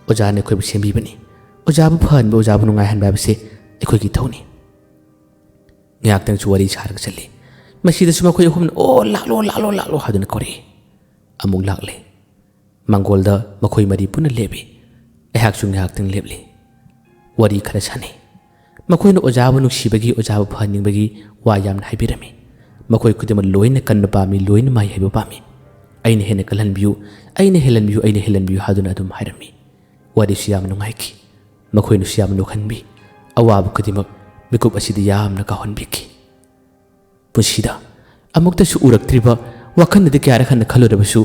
ꯑꯣꯖꯥꯅ ꯑꯩꯈꯣꯏꯕꯨ ꯁꯦꯝꯕꯤꯕꯅꯤ ꯑꯣꯖꯥꯕꯨ ꯐꯍꯟꯕ ꯑꯣꯖꯥꯕꯨ ꯅꯨꯡꯉꯥꯏꯍꯟꯕ ꯍꯥꯏꯕꯁꯦ ꯑꯩꯈꯣꯏꯒꯤ ꯊꯧꯅꯤ ꯉꯥꯏꯍꯥꯛꯇꯪꯁꯨ ꯋꯥꯔꯤ ꯁꯥꯔꯒ ꯆꯠꯂꯤ ꯃꯁꯤꯗꯁꯨ ꯃꯈꯣꯏ ꯑꯍꯨꯝꯅ ꯑꯣ ꯂꯥꯛꯂꯣ ꯂꯥꯛꯂꯣ ꯂꯥꯛꯂꯣ ꯍꯥꯏꯗꯨꯅ ꯀꯧꯔꯛꯏ ꯑꯃꯨꯛ ꯂꯥꯛꯂꯦ ꯃꯥꯡꯒꯣꯜꯗ ꯃꯈꯣꯏ ꯃꯔꯤ ꯄꯨꯟꯅ ꯂꯦꯞꯄꯤ ꯑꯩꯍꯥꯛꯁꯨ ꯉꯥꯏꯍꯥꯛꯇꯪ ꯂꯦꯞꯂꯤ ꯋꯥꯔꯤ ꯈꯔ ꯁꯥꯟꯅꯩ ꯃꯈꯣꯏꯅ ꯑꯣꯖꯥꯕꯨ ꯅꯨꯡꯁꯤꯕꯒꯤ ꯑꯣꯖꯥꯕꯨ ꯐꯍꯟꯅꯤꯡꯕꯒꯤ ꯋꯥ ꯌꯥꯝꯅ ꯍꯥꯏꯕꯤꯔꯝꯃꯤ ꯃꯈꯣꯏ ꯈꯨꯗꯤꯡꯃꯛ ꯂꯣꯏꯅ ꯀꯟꯕ ꯄꯥꯝꯃꯤ ꯂꯣꯏꯅ ꯃꯍꯩ ꯍꯩꯕ ꯄꯥꯝꯃꯤ ꯑꯩꯅ ꯍꯦꯟꯅ ꯀꯜꯍꯟꯕꯤꯌꯨ ꯑꯩꯅ ꯍꯦꯜꯍꯟꯕꯤꯌꯨ ꯑꯩꯅ ꯍꯦꯜꯍꯟꯕꯤꯌꯨ ꯍꯥꯏꯗꯨꯅ ꯑꯗꯨꯝ ꯍꯥꯏꯔꯝꯃꯤ ꯋꯥꯔꯤꯁꯨ ꯌꯥꯝꯅ ꯅꯨꯡꯉꯥꯏꯈꯤ ꯃꯈꯣꯏꯅꯁꯨ ꯌꯥꯝꯅ ꯅꯣꯛꯍꯟꯕꯤ ꯑꯋꯥꯕ ꯈꯨꯗꯤꯡꯃꯛ ꯃꯤꯀꯨꯞ ꯑꯁꯤꯗ ꯌꯥꯝꯅ ꯀꯥꯎꯍꯟꯕꯤꯈꯤ ꯄꯨꯟꯁꯤꯗ ꯑꯃꯨꯛꯇꯁꯨ ꯎꯔꯛꯇ꯭ꯔꯤꯕ ꯋꯥꯈꯜꯗꯗꯤ ꯀꯌꯥꯔꯛ ꯍꯟꯅ ꯈꯜꯂꯨꯔꯕꯁꯨ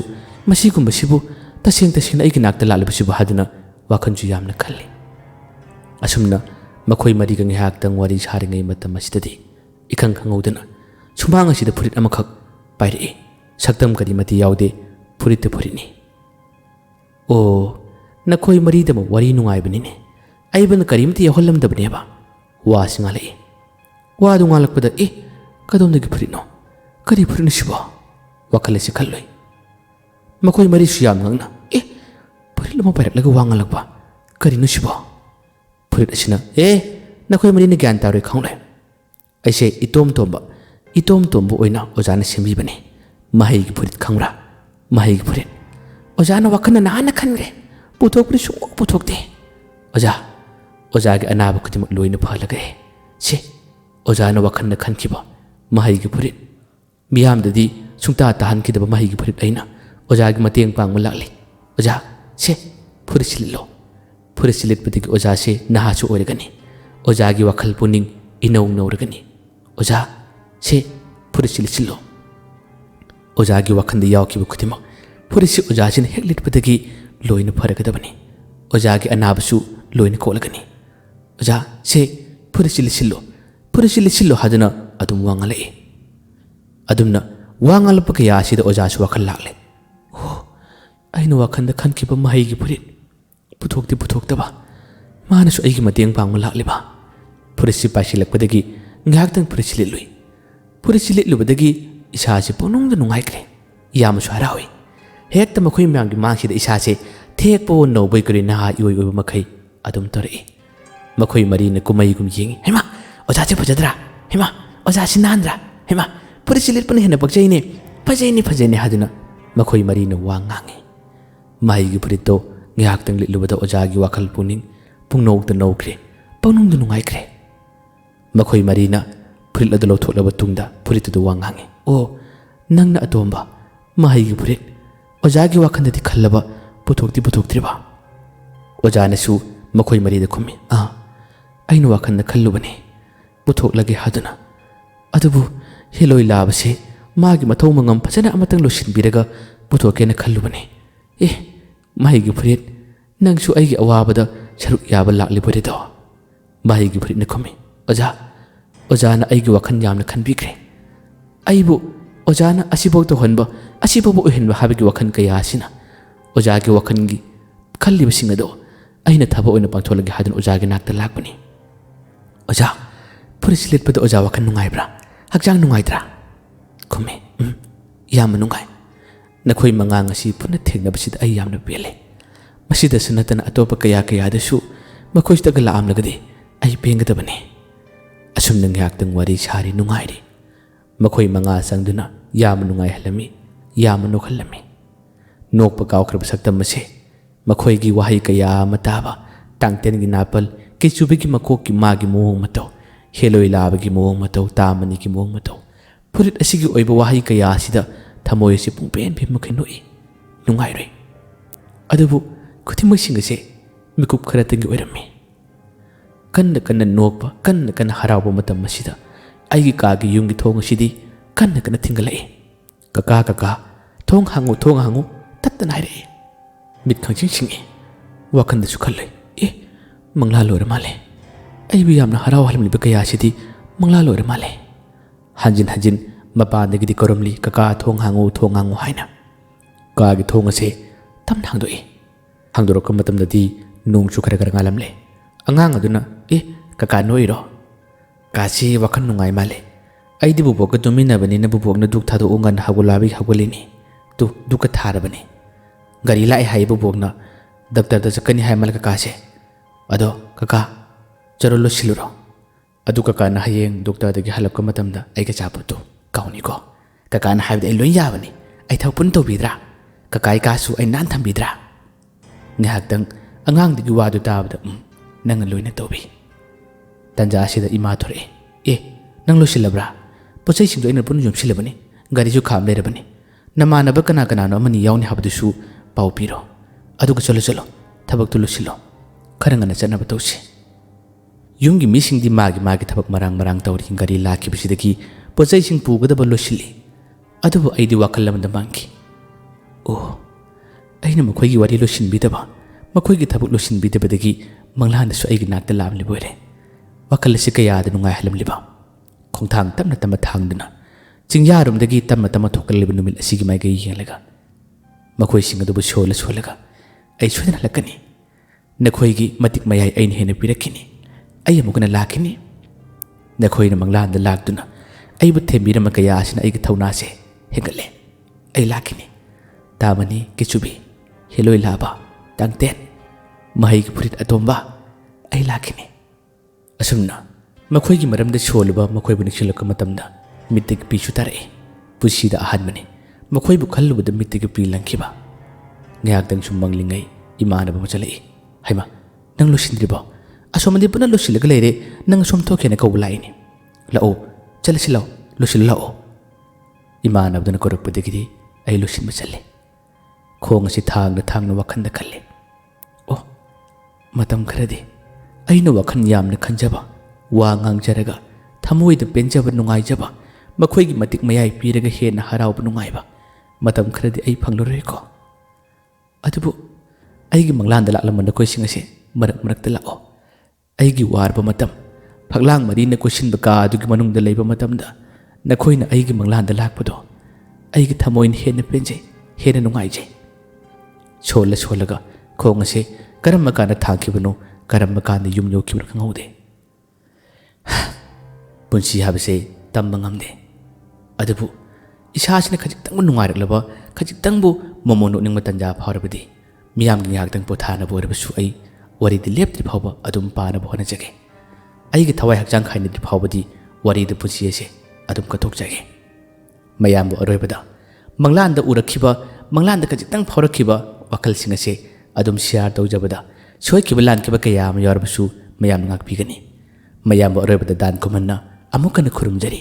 ꯃꯁꯤꯒꯨꯝꯕꯁꯤꯕꯨ ꯇꯁꯦꯡ ꯑꯩꯒꯤ ꯅꯥꯛꯇ ꯂꯥꯛꯂꯤꯕꯁꯤꯕꯨ ꯍꯥꯏꯗꯨꯅ ꯋꯥꯈꯜꯁꯨ ꯌꯥꯝꯅ ꯈꯜꯂꯤ ꯑꯁꯨꯝꯅ ꯃꯈꯣꯏ ꯃꯔꯤꯒ ꯉꯥꯏꯍꯥꯛꯇꯪ ꯋꯥꯔꯤ ꯁꯥꯔꯤꯉꯩ ꯃꯇꯝ ꯑꯁꯤꯗꯗꯤ इखंग खंगौदना सुमांग असिदा फुरित अमखक पाइरए सक्तम करिमति याउदे फुरित फुरिनी ओ नखोई मरीदम वरी नुंगाइबनिने अइबन करिमति यहलमदबनेबा वा सिंगाले वा दुंगालकपदा कदोमदगी फुरिनो करी फुरिनो सिबो वखलसे खल्लोय मखोई मरी सुयाम ngangna फुरिलम पाइरकलगा वांगालकबा करिनो सिबो फुरित असिना नखोई मरीने ज्ञान तारोय खंगले ऐसे इतोम तोंब ओइना ओजाना सेंबीबने महई की फुरित खंगरा महई की फुरित ओजाना वखन नाना खनगे पुथोकpri सु पुथोकते ओजा के अनाब खुदिम लोइन फलगे से ओजाना वखन खनखिबा महई की फुरित मियाम ददी सुंता तहन की दब महई की फुरित अइना ओजा की मतेंग पांग लाकले ओजा से फुरिसिलिलो फुरिसिलित पति की ओजा से नहासु ओरगनी ओजा की वखल पुनिंग इनौ नौरगनी ओजा से फुरिसिलिसिलो ओजा की वखन यावखिब खुदिम फुरिसि ओजा सिन हेक लिटपदगी लोइन फरगदबनी ओजा की अनाबसु लोइन कोलगनी ओजा से फुरिसिलिसिलो हादना अदुम वांगले अदुमना वांगलप कया सिदा ओजासु वखल लाकले अइना वखन खनखिब महैगी फुरित पुथोक्तबा मानसु अइगी मतेंग पांग लाकलेबा फुरिसि पाइसिलकपदगी ngahaktan purisililui purisililubadagi isaase ponongda nungaikre yamsu harawi hekta makhoi myang gi mangsi da isaase thekpo noboi kuri na ioi oi makhai adum tori makhoi mari na kumai gum yeng hema oja che phajadra hema oja sinandra hema purisilit pan hena bakjaine fajaine haduna makhoi mari na wangangi mai gi purito ngahaktan lilubada oja gi wakal puning pungnog da nokre ponongda nungaikre मखोई Marina फुरित अदलो थोलब तुंगदा फुरित दु वांगांगे ओ नंगना अतोंबा माहिगी फुरित ओजागी वाखंददि खल्लबा पुथोक्तिबा ओजानसु मखोई मरीदा खुम्मी अइनु वाखंद खल्लुबने पुथोक्लगे हादुना अदुबु हेलोई लाबसे मागी मथौ मंगम फजना अमतंग लोसिनबिरगा पुथोकेना खल्लुबने माहिगी फुरित नंगसु अइगी अवाबदा सरुक याबा लाक्लिबरेदो माहिगी फुरित न खुम्मी ओजाना अइगी वखन यामना खनबिख्रे अइबु ओजाना असिबौ तो हनबा असिबौ ओहनबा हाबगी वखन कयासिना ओजागी वखनगी खल्लिबसिंग अदो अइना थबा ओइना पांथोलगे हादन ओजागी नाक्ता लाकबनी ओजा फुरिसिलितपद ओजा वखन नुंगाइब्रा हकजांग नुंगाइद्रा खुमे याम नुंगाइ ꯅꯈꯣꯏ ꯃꯉꯥ ꯉꯁꯤ ꯄꯨꯟꯅ ꯊꯦꯡꯅꯕꯁꯤꯗ ꯑꯩ ꯌꯥꯝꯅ ꯄꯦꯜꯂꯦ ꯃꯁꯤꯗꯁꯨ ꯅꯠꯇꯅ ꯑꯇꯣꯞꯄ ꯀꯌꯥꯗꯁꯨ ꯃꯈꯣꯏꯁꯤꯗꯒ ꯂꯥꯛꯑꯝꯂꯒꯗꯤ ꯑꯩ ꯄꯦꯟꯒꯗꯕꯅꯤ ꯑꯁꯨꯝꯅ ꯉꯥꯏꯍꯥꯛꯇꯪ ꯋꯥꯔꯤ ꯁꯥꯔꯤ ꯅꯨꯡꯉꯥꯏꯔꯤ ꯃꯈꯣꯏ ꯃꯉꯥ ꯆꯪꯗꯨꯅ ꯌꯥꯝꯅ ꯅꯨꯡꯉꯥꯏꯍꯜꯂꯝꯃꯤ ꯌꯥꯝꯅ ꯅꯣꯛꯍꯜꯂꯝꯃꯤ ꯅꯣꯛꯄ ꯀꯥꯎꯈ꯭ꯔꯕ ꯁꯛꯇꯝ ꯑꯁꯤ ꯃꯈꯣꯏꯒꯤ ꯋꯥꯍꯩ ꯀꯌꯥ ꯑꯃ ꯇꯥꯕ ꯇꯥꯡꯇꯦꯟꯒꯤ ꯅꯥꯄꯜ ꯀꯩꯆꯨꯕꯒꯤ ꯃꯀꯣꯛꯀꯤ ꯃꯥꯒꯤ ꯃꯑꯣꯡ ꯃꯇꯧ ꯍꯦꯂꯣꯏ ꯂꯥꯕꯒꯤ ꯃꯑꯣꯡ ꯃꯇꯧ ꯇꯥꯃꯅꯤꯒꯤ ꯃꯑꯣꯡ ꯃꯇꯧ ꯐꯨꯔꯤꯠ ꯑꯁꯤꯒꯤ ꯑꯣꯏꯕ ꯋꯥꯍꯩ ꯀꯌꯥ ꯑꯁꯤꯗ ꯊꯃꯣꯏ ꯑꯁꯤ ꯄꯨꯡꯄꯦꯟ ꯄꯦꯟꯃꯈꯩ ꯅꯣꯛꯏ ꯅꯨꯡꯉꯥꯏꯔꯣꯏ ꯑꯗꯨꯕꯨ ꯈꯨꯗꯤꯡꯃꯛꯁꯤꯡ ꯑꯁꯤ ꯃꯤꯀꯨꯞ ꯈꯔꯇꯪꯒꯤ ꯑꯣꯏꯔꯝꯃꯤ ꯀꯟꯅ ꯀꯟꯅ ꯅꯣꯛꯄ ꯀꯟꯅ ꯀꯟꯅ ꯍꯔꯥꯎꯕ ꯃꯇꯝ ꯑꯁꯤꯗ ꯑꯩꯒꯤ ꯀꯥꯒꯤ ꯌꯨꯝꯒꯤ ꯊꯣꯡ ꯑꯁꯤꯗꯤ ꯀꯟꯅ ꯀꯟꯅ ꯊꯤꯡꯒꯠꯂꯛꯏ ꯀꯀꯥ ꯀꯀꯥ ꯊꯣꯡ ꯍꯥꯡꯉꯨ ꯇꯠꯇꯅ ꯍꯥꯏꯔꯛꯏ ꯃꯤꯠ ꯈꯪꯁꯤꯡ ꯁꯤꯡꯏ ꯋꯥꯈꯟꯗꯁꯨ ꯈꯜꯂꯤ ꯃꯪꯂꯥ ꯂꯣꯏꯔ ꯃꯥꯜꯂꯦ ꯑꯩꯕꯨ ꯌꯥꯝꯅ ꯍꯔꯥꯎꯍꯜꯂꯝꯂꯤꯕ ꯀꯌꯥ ꯑꯁꯤꯗꯤ ꯃꯪꯂꯥ ꯂꯣꯏꯔ ꯃꯥꯜꯂꯦ ꯍꯟꯖꯤꯟ ꯍꯟꯖꯤꯟ ꯃꯄꯥꯟꯗꯒꯤꯗꯤ ꯀꯧꯔꯝꯂꯤ ꯀꯀꯥ ꯊꯣꯡ ꯍꯥꯡꯉꯨ ꯍꯥꯏꯅ ꯀꯥꯒꯤ ꯊꯣꯡ ꯑꯁꯤ ꯇꯞꯅ ꯍꯥꯡꯗꯣꯛꯏ ꯍꯥꯡꯗꯣꯔꯛꯄ ꯃꯇꯝꯗꯗꯤ ꯅꯣꯡꯁꯨ ꯈꯔ ꯈꯔ ꯉꯥꯜꯂꯝꯂꯦ ꯑꯉꯥꯡ ꯑꯗꯨꯅ ꯀꯀꯥ ꯅꯣꯛꯏꯔꯣ ꯀꯥꯁꯤ ꯋꯥꯈꯜ ꯅꯨꯡꯉꯥꯏ ꯃꯥꯜꯂꯦ ꯑꯩꯗꯤ ꯕꯨꯕꯣꯛꯀ ꯇꯨꯃꯤꯟꯅꯕꯅꯤꯅ ꯕꯨꯕꯣꯛꯅ ꯗꯨꯛ ꯊꯥꯗꯣꯛꯎ ꯉꯟꯅ ꯍꯧꯒꯠꯂꯛꯑꯕꯤ ꯍꯧꯒꯠꯂꯤꯅꯤ ꯗꯨꯛꯀ ꯊꯥꯔꯕꯅꯤ ꯒꯥꯔꯤ ꯂꯥꯛꯑꯦ ꯍꯥꯏꯌꯦ ꯕꯨꯕꯣꯛꯅ ꯗꯣꯛꯇꯔꯗ ꯆꯠꯀꯅꯤ ꯍꯥꯏ ꯃꯥꯜꯂꯦ ꯀꯀꯥꯁꯦ ꯑꯗꯣ ꯀꯀꯥ ꯆꯠꯂꯣ ꯂꯣꯏꯁꯤꯜꯂꯨꯔꯣ ꯑꯗꯨ ꯀꯀꯥꯅ ꯍꯌꯦꯡ ꯗꯣꯛꯇꯔꯗꯒꯤ ꯍꯜꯂꯛꯄ ꯃꯇꯝꯗ ꯑꯩꯒ ꯑꯆꯥꯄꯣꯠꯇꯨ ꯀꯥꯎꯅꯤꯀꯣ ꯀꯀꯥꯅ ꯍꯥꯏꯕꯗꯤ ꯑꯩ ꯂꯣꯏ ꯌꯥꯕꯅꯤ ꯑꯩ ꯊꯕꯛ ꯄꯨꯟꯅ ꯇꯧꯕꯤꯗ꯭ꯔꯥ ꯀꯀꯥ ꯀꯥꯁꯨ ꯑꯩ ꯅꯥꯟ ꯊꯝꯕꯤꯗ꯭ꯔꯥ ꯉꯥꯏꯍꯥꯛꯇꯪ ꯑꯉꯥꯡꯗꯨꯒꯤ ꯋꯥꯗꯨ ꯇꯥꯕꯗ ꯅꯪꯅ ꯂꯣꯏꯅ ꯇꯧꯕꯤ ꯇꯟꯖꯥ ꯑꯁꯤꯗ ꯏꯃꯥ ꯊꯣꯔꯛꯏ ꯅꯪ ꯂꯣꯏꯁꯤꯜꯂꯕ꯭ꯔꯥ ꯄꯣꯠ ꯆꯩꯁꯤꯡꯗꯣ ꯑꯩꯅ ꯄꯨꯟꯅ ꯌꯣꯝꯁꯤꯜꯂꯕꯅꯤ ꯒꯥꯔꯤꯁꯨ ꯈꯥꯝ ꯂꯩꯔꯕꯅꯤ ꯅꯃꯥꯟꯅꯕ ꯀꯅꯥꯅꯣ ꯑꯃꯅꯤ ꯌꯥꯎꯅꯤ ꯍꯥꯏꯕꯗꯨꯁꯨ ꯄꯥꯎ ꯄꯤꯔꯣ ꯑꯗꯨꯒ ꯆꯠꯂꯣ ꯊꯕꯛꯇꯨ ꯂꯣꯏꯁꯤꯜꯂꯣ ꯈꯔ ꯉꯟꯅ ꯆꯠꯅꯕ ꯇꯧꯁꯤ ꯌꯨꯝꯒꯤ ꯃꯤꯁꯤꯡꯗꯤ ꯃꯥꯒꯤ ꯊꯕꯛ ꯃꯔꯥꯡ ꯇꯧꯔꯤ ꯒꯥꯔꯤ ꯂꯥꯛꯈꯤꯕꯁꯤꯗꯒꯤ ꯄꯣꯠ ꯆꯩꯁꯤꯡ ꯄꯨꯒꯗꯕ ꯂꯣꯏꯁꯤꯜꯂꯤ ꯑꯗꯨꯕꯨ ꯑꯩꯗꯤ ꯋꯥꯈꯜ ꯑꯃꯗ ꯃꯥꯡꯈꯤ ꯑꯩꯅ ꯃꯈꯣꯏꯒꯤ ꯋꯥꯔꯤ ꯂꯣꯏꯁꯤꯟꯕꯤꯗꯕ ꯃꯈꯣꯏꯒꯤ ꯊꯕꯛ ꯂꯣꯏꯁꯤꯟꯕꯤꯗꯕꯗꯒꯤ ꯃꯪꯂꯥꯟꯗꯁꯨ ꯑꯩꯒꯤ ꯅꯥꯛꯇ ꯂꯥꯛꯂꯤꯕ ꯑꯣꯏꯔꯦ ꯋꯥꯈꯜ ꯑꯁꯤ ꯀꯌꯥꯗ ꯅꯨꯡꯉꯥꯏꯍꯜꯂꯝꯂꯤꯕ ꯈꯣꯡꯊꯥꯡ ꯇꯞꯅ ꯊꯥꯡꯗꯨꯅ ꯆꯤꯡꯌꯥꯔꯣꯝꯗꯒꯤ ꯇꯞꯅ ꯊꯣꯛꯂꯤꯕ ꯅꯨꯃꯤꯠ ꯑꯁꯤꯒꯤ ꯃꯥꯏꯀꯩ ꯌꯦꯡꯂꯒ ꯃꯈꯣꯏꯁꯤꯡ ꯑꯗꯨꯕꯨ ꯁꯣꯜꯂꯒ ꯑꯩ ꯁꯣꯏꯗꯅ ꯍꯜꯂꯛꯀꯅꯤ ꯅꯈꯣꯏꯒꯤ ꯃꯇꯤꯛ ꯃꯌꯥꯏ ꯑꯩꯅ ꯍꯦꯟꯅ ꯄꯤꯔꯛꯈꯤꯅꯤ ꯑꯩ ꯑꯃꯨꯛꯀ ꯂꯥꯛꯈꯤꯅꯤ ꯅꯈꯣꯏꯅ ꯃꯪꯂꯥꯟꯗ ꯂꯥꯛꯇꯨꯅ ꯑꯩꯕꯨ ꯊꯦꯝꯕꯤꯔꯝꯕ ꯀꯌꯥ ꯑꯁꯤꯅ ꯑꯩꯒꯤ ꯊꯧꯅꯥꯁꯦ ꯍꯦꯟꯒꯠꯂꯦ ꯑꯩ ꯂꯥꯛꯈꯤꯅꯤ ꯇꯥꯃꯅꯤ ꯀꯩꯆꯨꯕꯤ ꯍꯦꯂꯣꯏ ꯂꯥꯕ ꯇꯥꯡꯇꯦꯟ ꯃꯍꯩꯒꯤ ꯐꯨꯔꯤꯠ ꯑꯇꯣꯝꯕ ꯑꯩ ꯂꯥꯛꯈꯤꯅꯤ ꯑꯁꯨꯝꯅ ꯃꯈꯣꯏꯒꯤ ꯃꯔꯝꯗ ꯁꯣꯜꯂꯨꯕ ꯃꯈꯣꯏꯕꯨ ꯅꯤꯡꯁꯤꯡꯂꯛꯄ ꯃꯇꯝꯗ ꯃꯤꯠꯇꯒꯤ ꯄꯤꯁꯨ ꯇꯥꯔꯛꯏ ꯄꯨꯟꯁꯤꯗ ꯑꯍꯥꯟꯕꯅꯤ ꯃꯈꯣꯏꯕꯨ ꯈꯜꯂꯨꯕꯗ ꯃꯤꯠꯇꯒꯤ ꯄꯤ ꯂꯪꯈꯤꯕ ꯉꯥꯏꯍꯥꯛꯇꯪ ꯁꯨꯝ ꯃꯪꯂꯤꯉꯩ ꯏꯃꯥꯟꯅꯕ ꯑꯃ ꯆꯠꯂꯛꯏ ꯍꯩꯃꯥ ꯅꯪ ꯂꯣꯏꯁꯤꯟꯗ꯭ꯔꯤꯕꯣ ꯑꯁꯣꯝꯗꯤ ꯄꯨꯟꯅ ꯂꯣꯏꯁꯤꯜꯂꯒ ꯂꯩꯔꯦ ꯅꯪ ꯑꯁꯣꯝ ꯊꯣꯛꯀꯦꯅ ꯀꯧꯕ ꯂꯥꯛꯏꯅꯤ ꯂꯥꯛꯑꯣ ꯆꯠꯂꯁꯤ ꯂꯥꯛꯑꯣ ꯂꯣꯏꯁꯤꯜꯂꯨ ꯂꯥꯛꯑꯣ ꯏꯃꯥꯟꯅꯕꯗꯨꯅ ꯀꯧꯔꯛꯄꯗꯒꯤꯗꯤ ꯑꯩ ꯂꯣꯏꯁꯤꯟꯕ ꯆꯠꯂꯦ ꯈꯣꯡ ꯑꯁꯤ ꯊꯥꯡꯅ ꯋꯥꯈꯟꯗ ꯈꯜꯂꯦ ꯃꯇꯝ ꯈꯔꯗꯤ ꯑꯩꯅ ꯋꯥꯈꯜ ꯌꯥꯝꯅ ꯈꯟꯖꯕ ꯋꯥ ꯉꯥꯡꯖꯔꯒ ꯊꯃꯣꯏꯗ ꯄꯦꯟꯖꯕ ꯅꯨꯡꯉꯥꯏꯖꯕ ꯃꯈꯣꯏꯒꯤ ꯃꯇꯤꯛ ꯃꯌꯥꯏ ꯄꯤꯔꯒ ꯍꯦꯟꯅ ꯍꯔꯥꯎꯕ ꯅꯨꯡꯉꯥꯏꯕ ꯃꯇꯝ ꯈꯔꯗꯤ ꯑꯩ ꯐꯪꯂꯔꯣꯏꯀꯣ ꯑꯗꯨꯕꯨ ꯑꯩꯒꯤ ꯃꯪꯂꯥꯟꯗ ꯂꯥꯛꯂꯝꯕ ꯅꯈꯣꯏꯁꯤꯡ ꯑꯁꯤ ꯃꯔꯛꯇ ꯂꯥꯛꯑꯣ ꯑꯩꯒꯤ ꯋꯥꯔꯕ ꯃꯇꯝ ꯐꯛꯂꯥꯡ ꯃꯔꯤꯅ ꯀꯣꯏꯁꯤꯟꯕ ꯀꯥ ꯑꯗꯨꯒꯤ ꯃꯅꯨꯡꯗ ꯂꯩꯕ ꯃꯇꯝꯗ ꯅꯈꯣꯏꯅ ꯑꯩꯒꯤ ꯃꯪꯂꯥꯟꯗ ꯂꯥꯛꯄꯗꯣ ꯑꯩꯒꯤ ꯊꯃꯣꯏꯅ ꯍꯦꯟꯅ ꯄꯦꯟꯖꯩ ꯍꯦꯟꯅ ꯅꯨꯡꯉꯥꯏꯖꯩ ꯁꯣꯜꯂꯒ ꯈꯣꯡ ꯑꯁꯤ ꯀꯔꯝꯕ ꯀꯥꯟꯗ ꯊꯥꯡꯈꯤꯕꯅꯣ ꯀꯔꯝꯕ ꯀꯥꯟꯗ ꯌꯨꯝ ꯌꯧꯈꯤꯕꯅꯣ ꯈꯪꯍꯧꯗꯦ ꯄꯨꯟꯁꯤ ꯍꯥꯏꯕꯁꯦ ꯇꯝꯕ ꯉꯝꯗꯦ ꯑꯗꯨꯕꯨ ꯏꯁꯥꯁꯤꯅ ꯈꯖꯤꯛꯇꯪꯕꯨ ꯅꯨꯡꯉꯥꯏꯔꯛꯂꯕ ꯈꯖꯤꯛꯇꯪꯕꯨ ꯃꯣꯃꯣꯟ ꯅꯣꯛꯅꯤꯡꯕ ꯇꯟꯖꯥ ꯐꯥꯎꯔꯕꯗꯤ ꯃꯤꯌꯥꯝꯒꯤ ꯉꯥꯏꯍꯥꯛꯇꯪ ꯄꯣꯊꯥꯅꯕ ꯑꯣꯏꯔꯕꯁꯨ ꯑꯩ ꯋꯥꯔꯤꯗꯤ ꯂꯦꯞꯇ꯭ꯔꯤ ꯐꯥꯎꯕ ꯑꯗꯨꯝ ꯄꯥꯅꯕ ꯍꯣꯠꯅꯖꯒꯦ ꯑꯩꯒꯤ ꯊꯋꯥꯏ ꯍꯛꯆꯥꯡ ꯈꯥꯏꯅꯗ꯭ꯔꯤ ꯐꯥꯎꯕꯗꯤ ꯋꯥꯔꯤꯗ ꯄꯨꯟꯁꯤ ꯑꯁꯦ ꯑꯗꯨꯝ ꯀꯠꯊꯣꯛꯆꯒꯦ ꯃꯌꯥꯝꯕꯨ ꯑꯔꯣꯏꯕꯗ ꯃꯪꯂꯥꯟꯗ ꯎꯔꯛꯈꯤꯕ ꯃꯪꯂꯥꯟꯗ ꯈꯖꯤꯛꯇꯪ ꯐꯥꯎꯔꯛꯈꯤꯕ ꯋꯥꯈꯜꯁꯤꯡ ꯑꯁꯦ ꯑꯗꯨꯝ ꯁꯤꯌꯥꯔ ꯇꯧꯖꯕꯗ ꯁꯣꯏꯈꯤꯕ ꯂꯥꯟꯈꯤꯕ ꯀꯌꯥ ꯑꯃ ꯌꯥꯎꯔꯕꯁꯨ ꯃꯌꯥꯝꯅ ꯉꯥꯛꯄꯤꯒꯅꯤ ꯃꯌꯥꯝꯕꯨ ꯑꯔꯣꯏꯕꯗ ꯗꯥꯟ ꯈꯨꯃꯟꯅ ꯑꯃꯨꯛ ꯍꯟꯅ ꯈꯨꯔꯨꯝꯖꯔꯤ